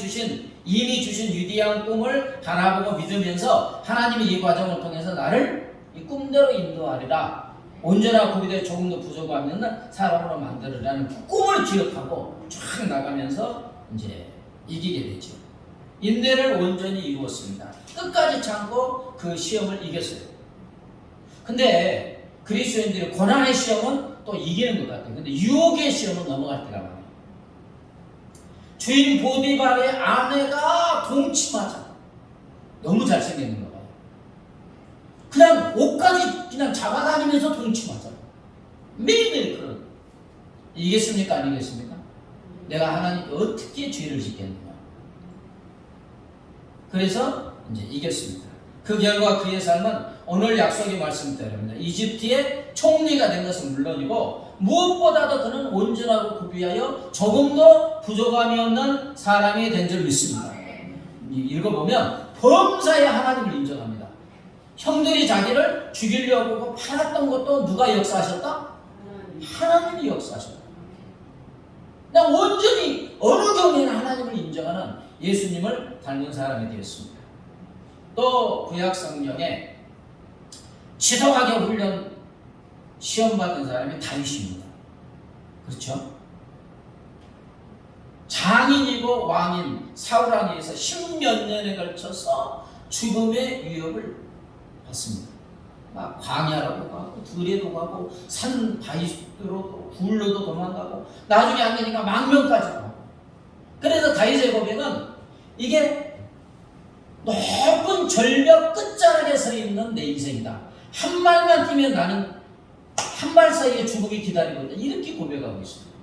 이미 주신 위대한 꿈을 바라보고 믿으면서 하나님이 이 과정을 통해서 나를 이 꿈대로 인도하리라. 온전하고 고비되어 조금도 부족하면 사람으로 만들으라는 그 꿈을 기억하고 쫙 나가면서 이제 이기게 되죠. 인내를 온전히 이루었습니다. 끝까지 참고 그 시험을 이겼어요. 근데 그리스도인들이 고난의 시험은 또 이기는 것 같아요. 근데 유혹의 시험은 넘어갈 때가 많아요. 주인 보디발의 아내가 동침하자. 너무 잘생겼는 거 봐요. 그냥 옷까지 그냥 잡아다니면서 동침하자. 매일매일 그런. 이겠습니까? 아니겠습니까? 내가 하나님께 어떻게 죄를 짓겠느냐. 그래서 이제 이겼습니다. 그 결과 그의 삶은 오늘 약속의 말씀대로입니다. 이집트의 총리가 된 것은 물론이고 무엇보다도 그는 온전하고 구비하여 조금도 부족함이 없는 사람이 된 줄 믿습니다. 읽어보면 범사에 하나님을 인정합니다. 형들이 자기를 죽이려고 팔았던 것도 누가 역사하셨다? 하나님이 역사하셨다. 그냥 온전히 어느 경우에는 하나님을 인정하는 예수님을 닮은 사람이 되었습니다. 또 구약 성경에 지독하게 훈련 시험 받은 사람이 다윗입니다. 그렇죠? 장인이고 왕인 사울왕에서 10몇 년에 걸쳐서 죽음의 위협을 받습니다. 막 광야로도 가고 들에도 가고 산 바위로도 굴로도 도망가고 나중에 안 되니까 망명까지 가고. 그래서 다윗의 고백은 이게 높은 절벽 끝자락에 서 있는 내 인생이다. 한 발만 뛰면 나는 한 발 사이에 죽음이 기다리고 있다. 이렇게 고백하고 있습니다.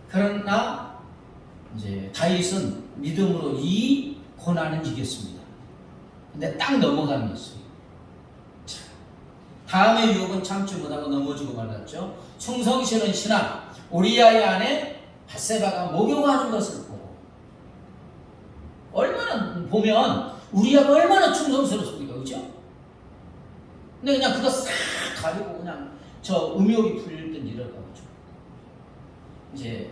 그러나 이제 다윗은 믿음으로 이 고난은 이겼습니다. 근데 딱 넘어가는 게 있어요. 자, 다음의 유혹은 참지 못하고 넘어지고 말았죠. 충성스러운 신하 우리아의 아내 밧세바가 목욕하는 것을 보고 얼마나 보면 우리아가 얼마나 충성스럽습니까, 그죠? 근데 그냥 그거 싹 가지고 그냥 저 음욕이 풀릴 듯 이러다가 이제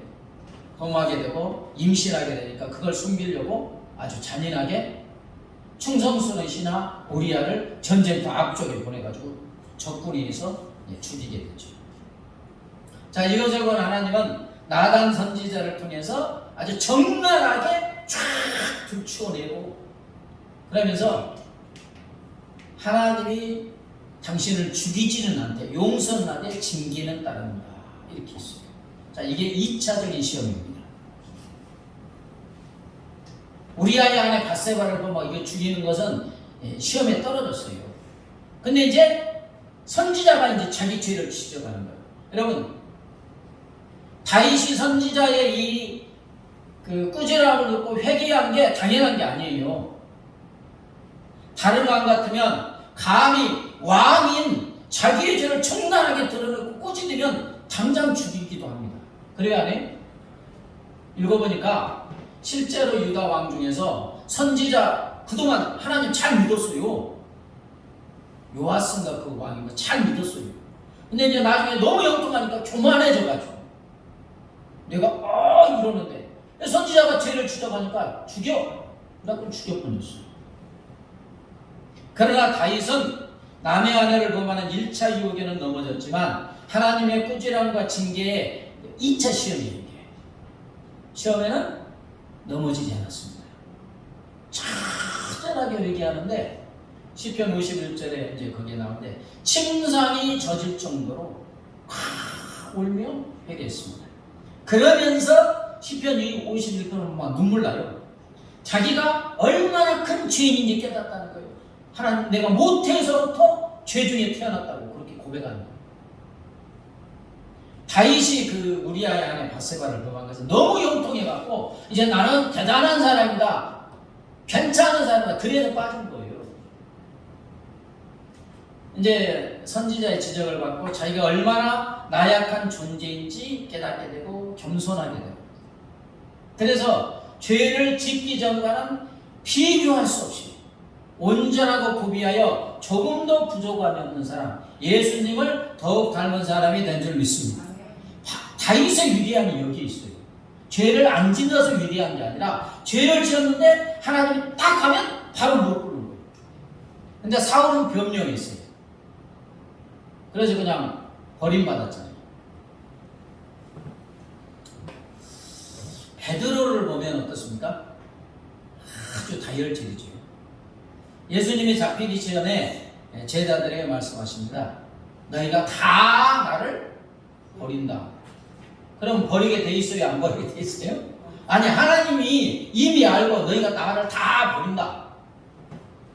범하게 되고 임신하게 되니까 그걸 숨기려고 아주 잔인하게 충성스러운 신하 우리아를 전쟁터 앞쪽에 보내가지고 적군에서 죽이게 되죠. 자, 이것을 본 하나님은 나단 선지자를 통해서 아주 적나라하게 쫙 들추어내고 그러면서 하나님이 당신을 죽이지는 않되 용서하되 징계는 따릅니다. 이렇게 했어요. 자, 이게 2차적인 시험입니다. 우리아의 아내 밧세바를 보면 이거 죽이는 것은 시험에 떨어졌어요. 근데 이제 선지자가 이제 자기 죄를 지적하는 거예요. 여러분, 다윗이 선지자의 이 꾸지람을 듣고 회개한 게 당연한 게 아니에요. 다른 왕 같으면 감히 왕인 자기의 죄를 청단하게 드러내고 꾸짖으면 당장 죽이기도 합니다. 그래야 안 해요? 읽어보니까 실제로 유다 왕 중에서 선지자 그동안 하나님 잘 믿었어요. 요아스인가 그 왕인가 잘 믿었어요. 근데 이제 나중에 너무 영통하니까 교만해져가지고 내가 이러는데 선지자가 죄를 지적하니까 죽여. 나 그럼 죽여버렸어요. 그러나 다윗은 남의 아내를 범하는 1차 유혹에는 넘어졌지만 하나님의 꾸지람과 징계의 2차 시험이에요. 시험에는 넘어지지 않았습니다. 처절하게 회개하는데 시편 51절에 이제 거기에 나오는데 침상이 젖을 정도로 울며 회개했습니다. 그러면서 시편 51편을 보면 눈물 나요. 자기가 얼마나 큰 죄인인지 깨닫다는 거예요. 하나님 내가 모태에서부터 죄 중에 태어났다고 그렇게 고백하는 거예요. 다윗이 그 우리아의 아내 바세바를 범한 것은 너무 형통해갖고 이제 나는 대단한 사람이다, 괜찮은 사람이다, 그래서 빠진 거예요. 이제 선지자의 지적을 받고 자기가 얼마나 나약한 존재인지 깨닫게 되고 겸손하게 되고, 그래서 죄를 짓기 전과는 비교할 수 없이 온전하고 구비하여 조금도 부족함이 없는 사람, 예수님을 더욱 닮은 사람이 된 줄 믿습니다. 다윗의 위대함이 여기에 있어요. 죄를 안 짓어서 위대한 게 아니라 죄를 지었는데 하나님이 딱 하면 바로 못 부르는 거예요. 근데 사울은 변명이 있어요. 그래서 그냥 버림받았잖아요. 베드로를 보면 어떻습니까? 아주 다혈질이죠. 예수님이 잡히기 전에 제자들에게 말씀하십니다. 너희가 다 나를 버린다. 그럼 버리게 돼 있어요? 안 버리게 돼 있어요? 아니, 하나님이 이미 알고 너희가 나를 다 버린다.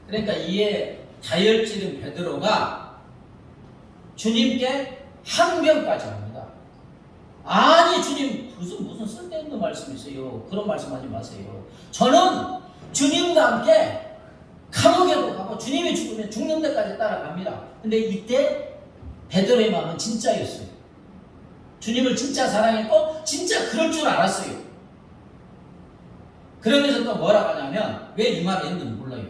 그러니까 이에 다혈질인 베드로가 주님께 항변까지 합니다. 아니 주님, 무슨 쓸데없는 말씀이세요? 그런 말씀하지 마세요. 저는 주님과 함께 감옥에도 가고 주님이 죽으면 죽는 데까지 따라갑니다. 근데 이때 베드로의 마음은 진짜였어요. 주님을 진짜 사랑했고 진짜 그럴 줄 알았어요. 그러면서 또 뭐라고 하냐면, 왜 이 말을 했는지 몰라요.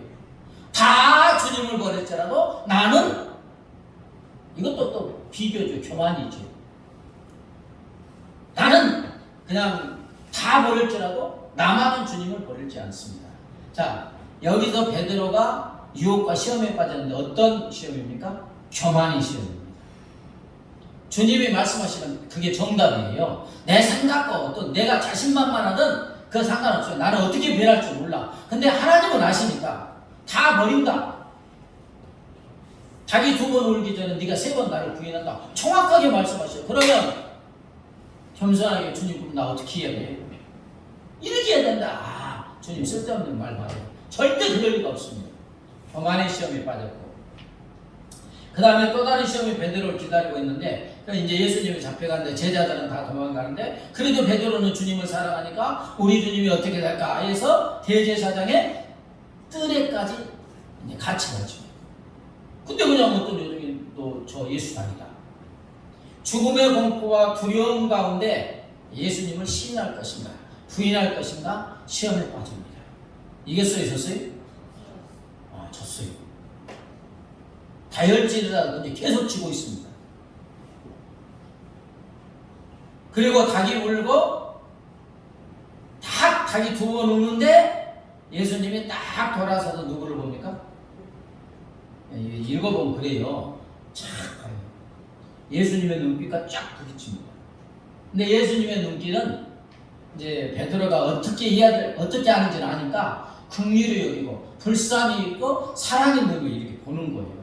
다 주님을 버렸더라도 나는, 이것도 또 비교죠. 교만이죠. 나는 그냥 다 버릴지라도 나만은 주님을 버리지 않습니다. 자, 여기서 베드로가 유혹과 시험에 빠졌는데 어떤 시험입니까? 교만의 시험입니다. 주님이 말씀하시는 그게 정답이에요. 내 생각과 어떤 내가 자신만만하든 그 상관없어요. 나는 어떻게 변할 줄 몰라. 근데 하나님은 아시니까 다 버린다. 자기 2번 울기 전에 네가 3번 나를 부인한다. 정확하게 말씀하셔요. 그러면 겸손하게 주님, 그럼 나 어떻게 해야 돼? 이렇게 해야 된다. 아, 주님 쓸데없는 말 말해요. 절대 그럴 리가 없습니다. 교만의 시험에 빠졌고, 그 다음에 또 다른 시험이 베드로를 기다리고 있는데, 이제 예수님이 잡혀갔는데 제자들은 다 도망가는데, 그래도 베드로는 주님을 사랑하니까 우리 주님이 어떻게 될까 해서 대제사장의 뜰에까지 이제 같이 가죠. 근데 그냥 어떤 여정이 또 저 예수단이다. 죽음의 공포와 두려움 가운데 예수님을 시인할 것인가 부인할 것인가 시험에 빠집니다. 이게 써 있었어요? 아, 졌어요. 다혈질이라든지 계속 지고 있습니다. 그리고 닭이 울고 닭이 2번 우는데 예수님이 딱 돌아서서 누구를 봅니까? 읽어보면 그래요. 쫙 봐요. 예수님의 눈빛과 쫙 부딪힙니다. 근데 예수님의 눈길은 이제 베드로가 어떻게 하는지는 아니까 긍휼히 여기고 불쌍히 있고 사랑이 있는 걸 이렇게 보는 거예요.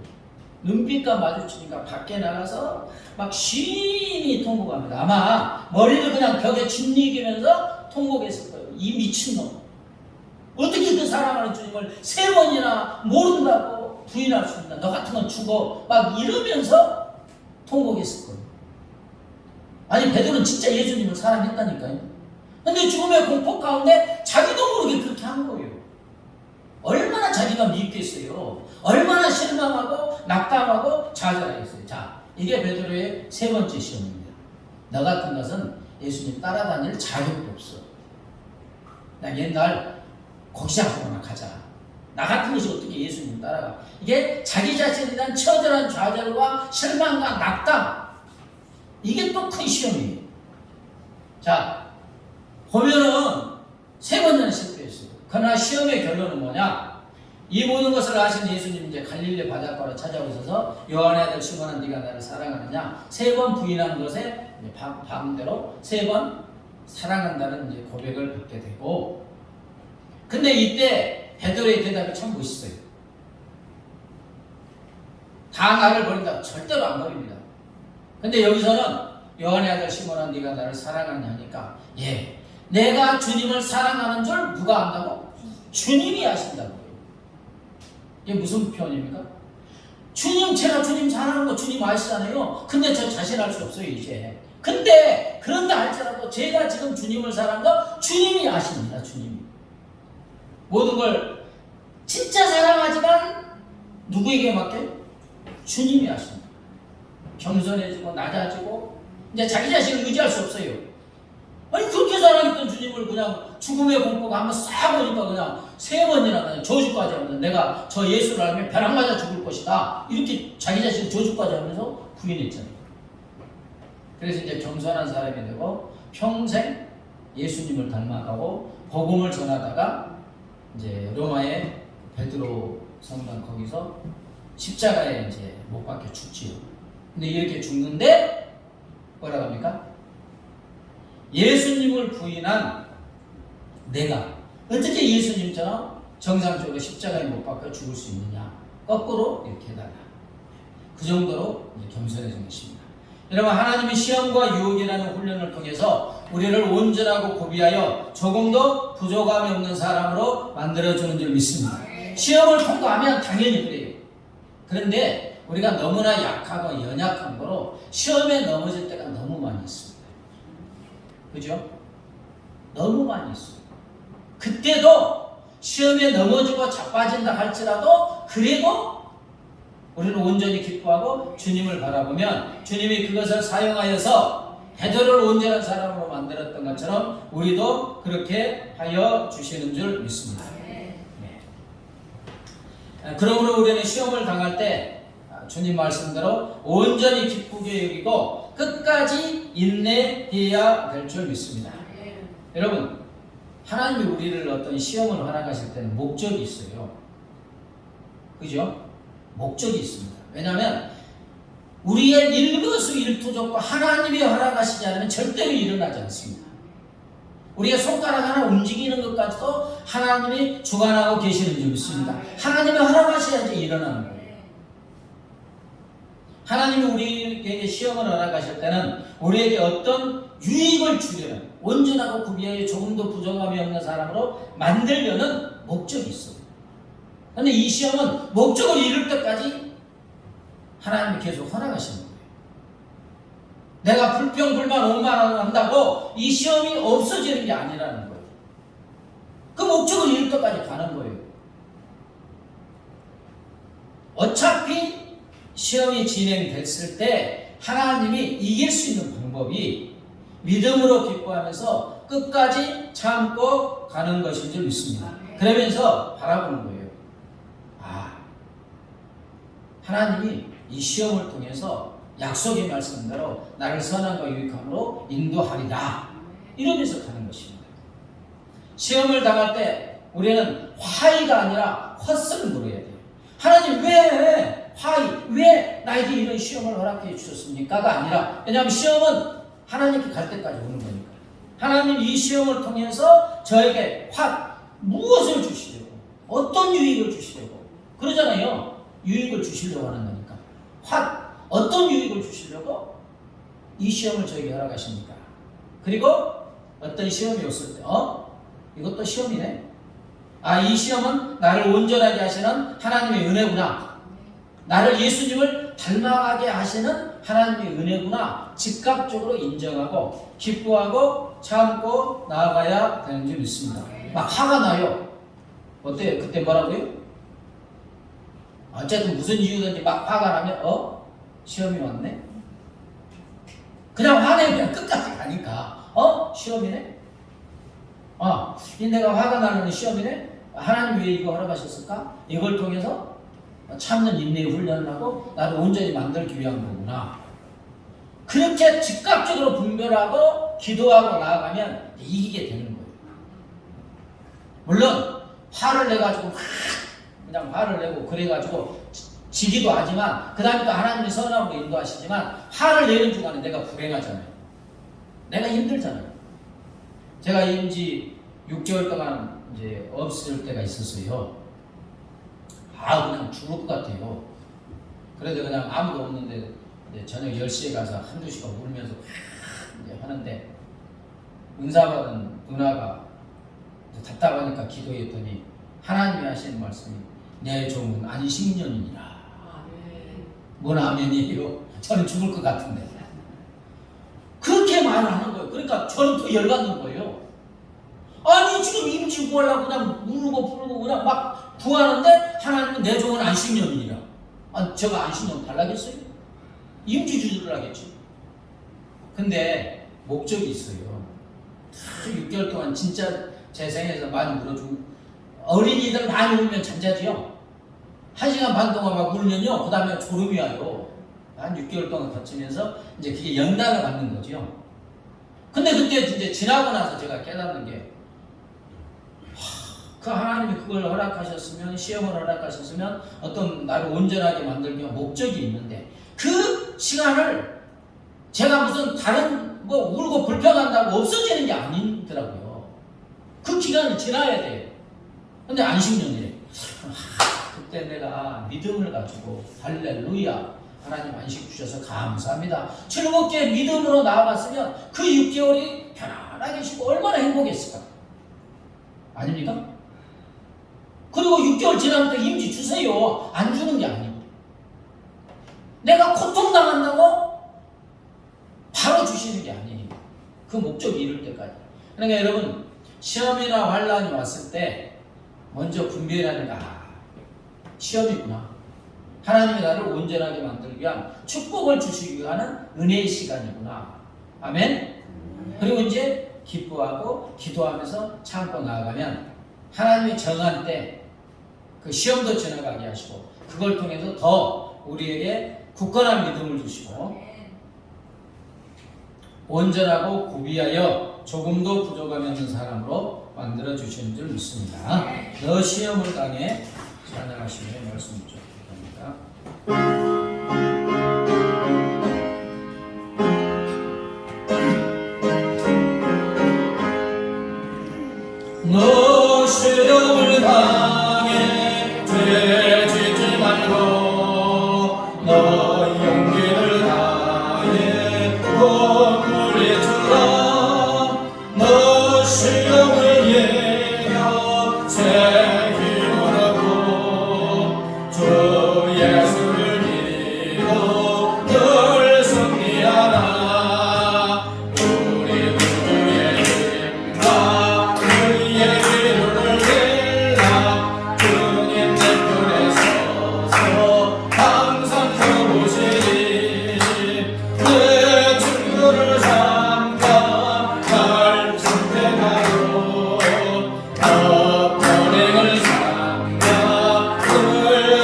눈빛과 마주치니까 밖에 나가서 막 쉰히 통곡합니다. 아마 머리를 그냥 벽에 짓이기면서 통곡했을 거예요. 이 미친놈, 어떻게 그 사랑하는 주님을 3번이나 모른다고 부인할 수 있나? 너 같은 건 죽어. 막 이러면서 통곡했을 거예요. 아니, 베드로는 진짜 예수님을 사랑했다니까요. 근데 죽음의 공포 가운데 자기도 모르게 그렇게 한 거예요. 얼마나 자기가 미흡겠어요. 얼마나 실망하고 낙담하고 좌절하겠어요. 자, 이게 베드로의 3번째 시험입니다. 너 같은 것은 예수님 따라다닐 자격도 없어. 나 옛날 고시학교나 가자. 나 같은 것이 어떻게 예수님 따라가. 이게 자기 자신에 대한 처절한 좌절과 실망과 낙담, 이게 또 큰 시험이에요. 자, 보면은 3번이나 실패했어요. 그러나 시험의 결론은 뭐냐? 이 모든 것을 아신 예수님 이제 갈릴리 바닷가로 찾아오셔서 요한의 아들 시몬아, 네가 나를 사랑하느냐? 3번 부인한 것에 반대로 3번 사랑한다는 이제 고백을 받게 되고, 근데 이때 베드로의 대답이 참 멋있어요. 다 나를 버린다. 절대로 안 버립니다. 근데 여기서는 요한의 아들 시몬아, 네가 나를 사랑하느냐 하니까, 예, 내가 주님을 사랑하는 줄 누가 안다고? 주님이 아신다고요. 이게 무슨 표현입니까? 주님, 제가 주님 사랑하는 거 주님 아시잖아요. 근데 저 자신할 수 없어요, 이제. 근데, 그런데 할지라도 제가 지금 주님을 사랑하는 거 주님이 아십니다, 주님이. 모든 걸 진짜 사랑하지만 누구에게 맡겨요? 주님이 아십니다. 겸손해지고, 낮아지고, 이제 자기 자신을 의지할 수 없어요. 아니, 그렇게 사랑했던 주님을 그냥 죽음의 공포가 한번 싹 오니까 그냥 3번이나 그냥 저주까지 하면서 내가 저 예수를 알면 벼락 맞아 죽을 것이다. 이렇게 자기 자신을 저주까지 하면서 부인했잖아요. 그래서 이제 겸손한 사람이 되고 평생 예수님을 닮아가고 복음을 전하다가 이제 로마의 베드로 성당 거기서 십자가에 이제 못 박혀 죽지요. 근데 이렇게 죽는데 뭐라고 합니까? 예수님을 부인한 내가 어떻게 예수님처럼 정상적으로 십자가에 못 박혀 죽을 수 있느냐? 거꾸로 이렇게 해달라. 그 정도로 겸손해진 것입니다. 여러분, 하나님의 시험과 유혹이라는 훈련을 통해서 우리를 온전하고 고비하여 조금도 부족함이 없는 사람으로 만들어주는 줄 믿습니다. 시험을 통과하면 당연히 그래요. 그런데 우리가 너무나 약하고 연약한 거로 시험에 넘어질 때가 너무 많이 있습니다. 그죠? 너무 많이 있어요. 그때도 시험에 넘어지고 자빠진다 할지라도 그래도 우리는 온전히 기뻐하고 주님을 바라보면 주님이 그것을 사용하여서 베드로를 온전한 사람으로 만들었던 것처럼 우리도 그렇게 하여 주시는 줄 믿습니다. 네. 그러므로 우리는 시험을 당할 때 주님 말씀대로 온전히 기쁘게 여기고 끝까지 인내해야 될 줄 믿습니다. 여러분, 하나님이 우리를 어떤 시험을 허락하실 때는 목적이 있어요. 그죠? 목적이 있습니다. 왜냐하면 우리의 일거수일투족과 하나님이 허락하시지 않으면 절대로 일어나지 않습니다. 우리의 손가락 하나 움직이는 것까지도 하나님이 주관하고 계시는 줄 믿습니다. 하나님이 허락하셔야지 일어나는 거예요. 하나님이 우리에게 시험을 허락하실 때는 우리에게 어떤 유익을 주려는 온전하고 구비하여 조금도 부정함이 없는 사람으로 만들려는 목적이 있어요. 그런데 이 시험은 목적을 이룰 때까지 하나님이 계속 허락하시는 거예요. 내가 불평, 불만, 오만한다고 이 시험이 없어지는 게 아니라는 거예요. 그 목적을 이룰 때까지 가는 거예요. 어차피 시험이 진행됐을 때 하나님이 이길 수 있는 방법이 믿음으로 기뻐하면서 끝까지 참고 가는 것인 줄 믿습니다. 그러면서 바라보는 거예요. 하나님이 이 시험을 통해서 약속의 말씀대로 나를 선함과 유익함으로 인도하리라. 이러면서 가는 것입니다. 시험을 당할 때 우리는 화의가 아니라 헛성을 물어야 돼요. 하나님 왜 화의, 왜 나에게 이런 시험을 허락해 주셨습니까가 아니라, 왜냐하면 시험은 하나님께 갈 때까지 오는 거니까. 하나님 이 시험을 통해서 저에게 무엇을 주시려고, 어떤 유익을 주시려고 그러잖아요. 유익을 주시려고 하는 거니까. 어떤 유익을 주시려고 이 시험을 저에게 허락하십니까? 그리고 어떤 시험이 왔을 때 이것도 시험이네. 이 시험은 나를 온전하게 하시는 하나님의 은혜구나. 나를 예수님을 닮아가게 하시는 하나님의 은혜구나. 즉각적으로 인정하고 기뻐하고 참고 나아가야 되는 줄 믿습니다. 막 화가 나요. 어때요? 그때 뭐라고요? 어쨌든 무슨 이유든지 막 화가 나면 시험이 왔네? 그냥 화내면 끝까지 가니까 시험이네? 내가 화가 나는 시험이네? 하나님 왜 이거 허락하셨을까? 이걸 통해서 참는 인내의 훈련을 하고 나를 온전히 만들기 위한 거구나. 그렇게 즉각적으로 분별하고 기도하고 나아가면 이기게 되는 거예요. 물론 화를 내가지고 그냥 화를 내고 그래가지고 지기도 하지만 그 다음에 또 하나님이 선함으로 인도하시지만 화를 내는 중간에 내가 불행하잖아요. 내가 힘들잖아요. 제가 인지 6개월 동안 이제 없을 때가 있었어요. 그냥 죽을 것 같아요. 그래도 그냥 아무도 없는데 저녁 10시에 가서 한두 시간 울면서 이제 하는데 은사받은 누나가 답답하니까 기도했더니 하나님이 하시는 말씀이 내 종은 안식년이니라. 아멘. 뭔 아멘이에요? 저는 죽을 것 같은데. 그렇게 말을 하는 거예요. 그러니까 저는 더 열받는 거예요. 아니 지금 임지 구하려고 그냥 울고 부르고 그냥 막 구하는데 하나님은 내 종은 안식년이니라. 아, 제가 안식년 달라겠어요? 임지 주를 하겠지. 근데 목적이 있어요. 6개월 동안 진짜 제 생에서 많이 울어주고, 어린이들 많이 울면 잠자지요. 1시간 반 동안 막 울면요, 그 다음에 졸음이 와요. 한 6개월 동안 거치면서 이제 그게 연단을 받는 거죠. 근데 그때 이제 지나고 나서 제가 깨닫는 게, 그 하나님이 그걸 허락하셨으면, 시험을 허락하셨으면 어떤 나를 온전하게 만들기 위한 목적이 있는데, 그 시간을 제가 무슨 다른 뭐 울고 불평한다고 없어지는 게 아니더라고요. 그 기간을 지나야 돼요. 근데 안식년이래. 그때 내가 믿음을 가지고 할렐루야, 하나님 안식 주셔서 감사합니다, 즐겁게 믿음으로 나아갔으면 그 6개월이 편안하게 쉬고 얼마나 행복했을까? 아닙니까? 그리고 6개월 지나면 또 임지 주세요. 안 주는 게 아니고, 내가 고통당한다고 바로 주시는 게 아니에요. 그 목적이 이룰 때까지. 그러니까 여러분, 시험이나 환란이 왔을 때 먼저 분별하는 게, 시험이구나, 하나님이 나를 온전하게 만들기 위한 축복을 주시기 위한 은혜의 시간이구나. 아멘. 그리고 이제 기뻐하고 기도하면서 참고 나아가면 하나님이 정한 때 그 시험도 지나가게 하시고, 그걸 통해서 더 우리에게 굳건한 믿음을 주시고 온전하고 구비하여 조금도 부족함이 없는 사람으로 만들어 주시는 줄 믿습니다. 너 시험을 당해 찬양하시며 말씀 주옵니다. 너 시험을 당해 죄짓지 말고, 너 용기를 다해 콧물이 주라. 너 시험을 이겨 새 힘을 얻고 주 예수를 믿어 늘 승리하라. 우리 구주의 힘과 그의 이름을 빌라. 주님 내 편에 서서 항상 서보시리. 내 친구를 삼가 날 선택하고, 너 번행을 삼가 늘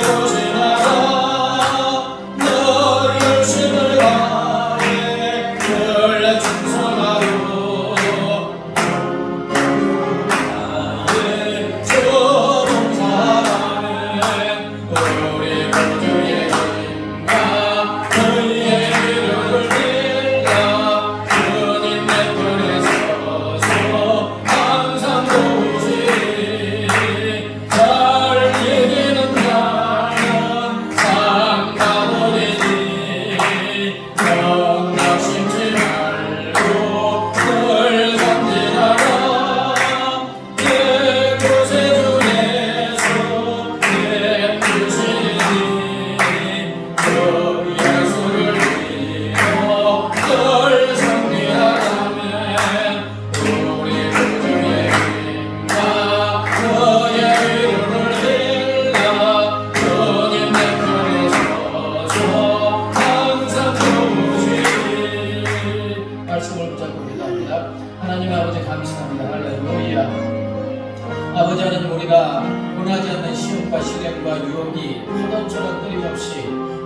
조심하라. 너 열심을 다해 늘 충성하고, 나의 조동사는 우리 구주의 힘과 그의 이름을 빌라. 주님 내 편에 서서 항상 도우시리. 잘 이기는 자는 상 받으리니, 낙심치 말고 늘 전진하라. 내 구세주 예수 내 주시니, 주 예수를 믿어 늘 승리하라면 우리 구주의 힘과 그의 이름을 빌라. 주님 내 편에 서서 항상 도우시리. 말씀을 붙잡고 기도합니다. 하나님 아버지 감사합니다. 할렐루야. 아버지 하나님, 우리가 원하지 않는 시험과 시련과 유혹이 파도처럼 끊임없이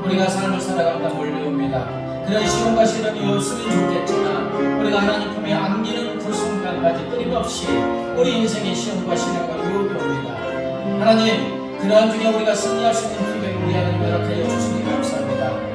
우리가 삶을 살아가다 몰려옵니다. 그런 시험과 시련이 없으면 좋겠지만 우리가 하나님 품에 안기는 그 순간까지 끊임없이 우리 인생의 시험과 시련과 유혹이 옵니다. 하나님, 그러한 중에 우리가 승리할 수 있는 기회를 우리 하나님 허락하여 주시니 감사합니다.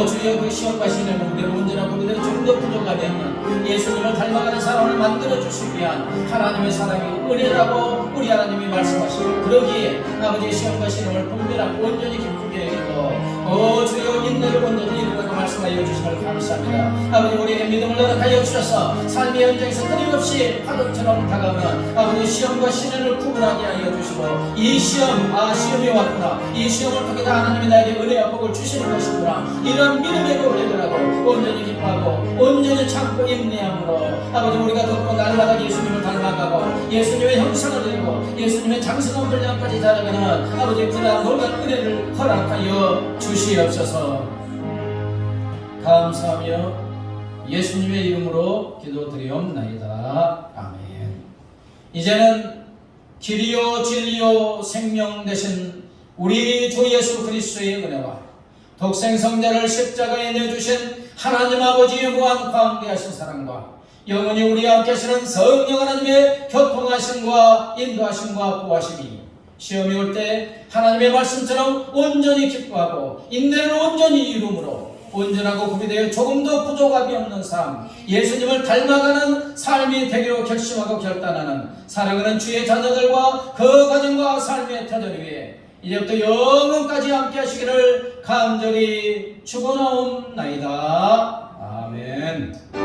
주여, 그 시험과 시련은 우리를 온전하고 우리를 좀 더 부족하게 하는 예수님을 닮아가는 사람을 만들어 주시기 위한 하나님의 사랑이 은혜라고 우리 하나님이 말씀하시고, 그러기에 아버지의 시험과 시련을 분별하고 온전히 기쁘게 여기고, 주여 인내를 온전히 이루라고 말씀하시고, 말씀하여 주심을 감사합니다. 아버지, 우리에게 믿음을 허락하여 주셔서 삶의 현장에서 끊임없이 파도처럼 다가오는 아버지 시험과 시련을 구분하게 하여 주시고, 이 시험이 왔구나, 이 시험을 통해 다 하나님이 나에게 은혜와 복을 주시는 것이구나, 이런 믿음의 고백을 하고 온전히 기뻐하고 온전히 참고 인내함으로 아버지, 우리가 덮고 날마다 예수님을 닮아가고 예수님의 형상을 내고 예수님의 장성한 분량까지 자라가는 아버지 그러한 놀라운 은혜를 허락하여 주시옵소서. 감사하며 예수님의 이름으로 기도드리옵나이다. 아멘. 이제는 길이요 진리요 생명 되신 우리 주 예수 그리스도의 은혜와 독생성자를 십자가에 내주신 하나님 아버지의 무한 광대하신 사랑과 영원히 우리와 함께 하시는 성령 하나님의 교통하심과 인도하심과 보호하심이 시험이 올 때 하나님의 말씀처럼 온전히 기뻐하고 인내를 온전히 이룸으로 온전하고 구비되어 조금도 부족함이 없는 삶, 예수님을 닮아가는 삶이 되기로 결심하고 결단하는 사랑하는 주의 자녀들과 그 가정과 삶의 터전 위에 이제부터 영원까지 함께 하시기를 간절히 축원하옵나이다. 아멘.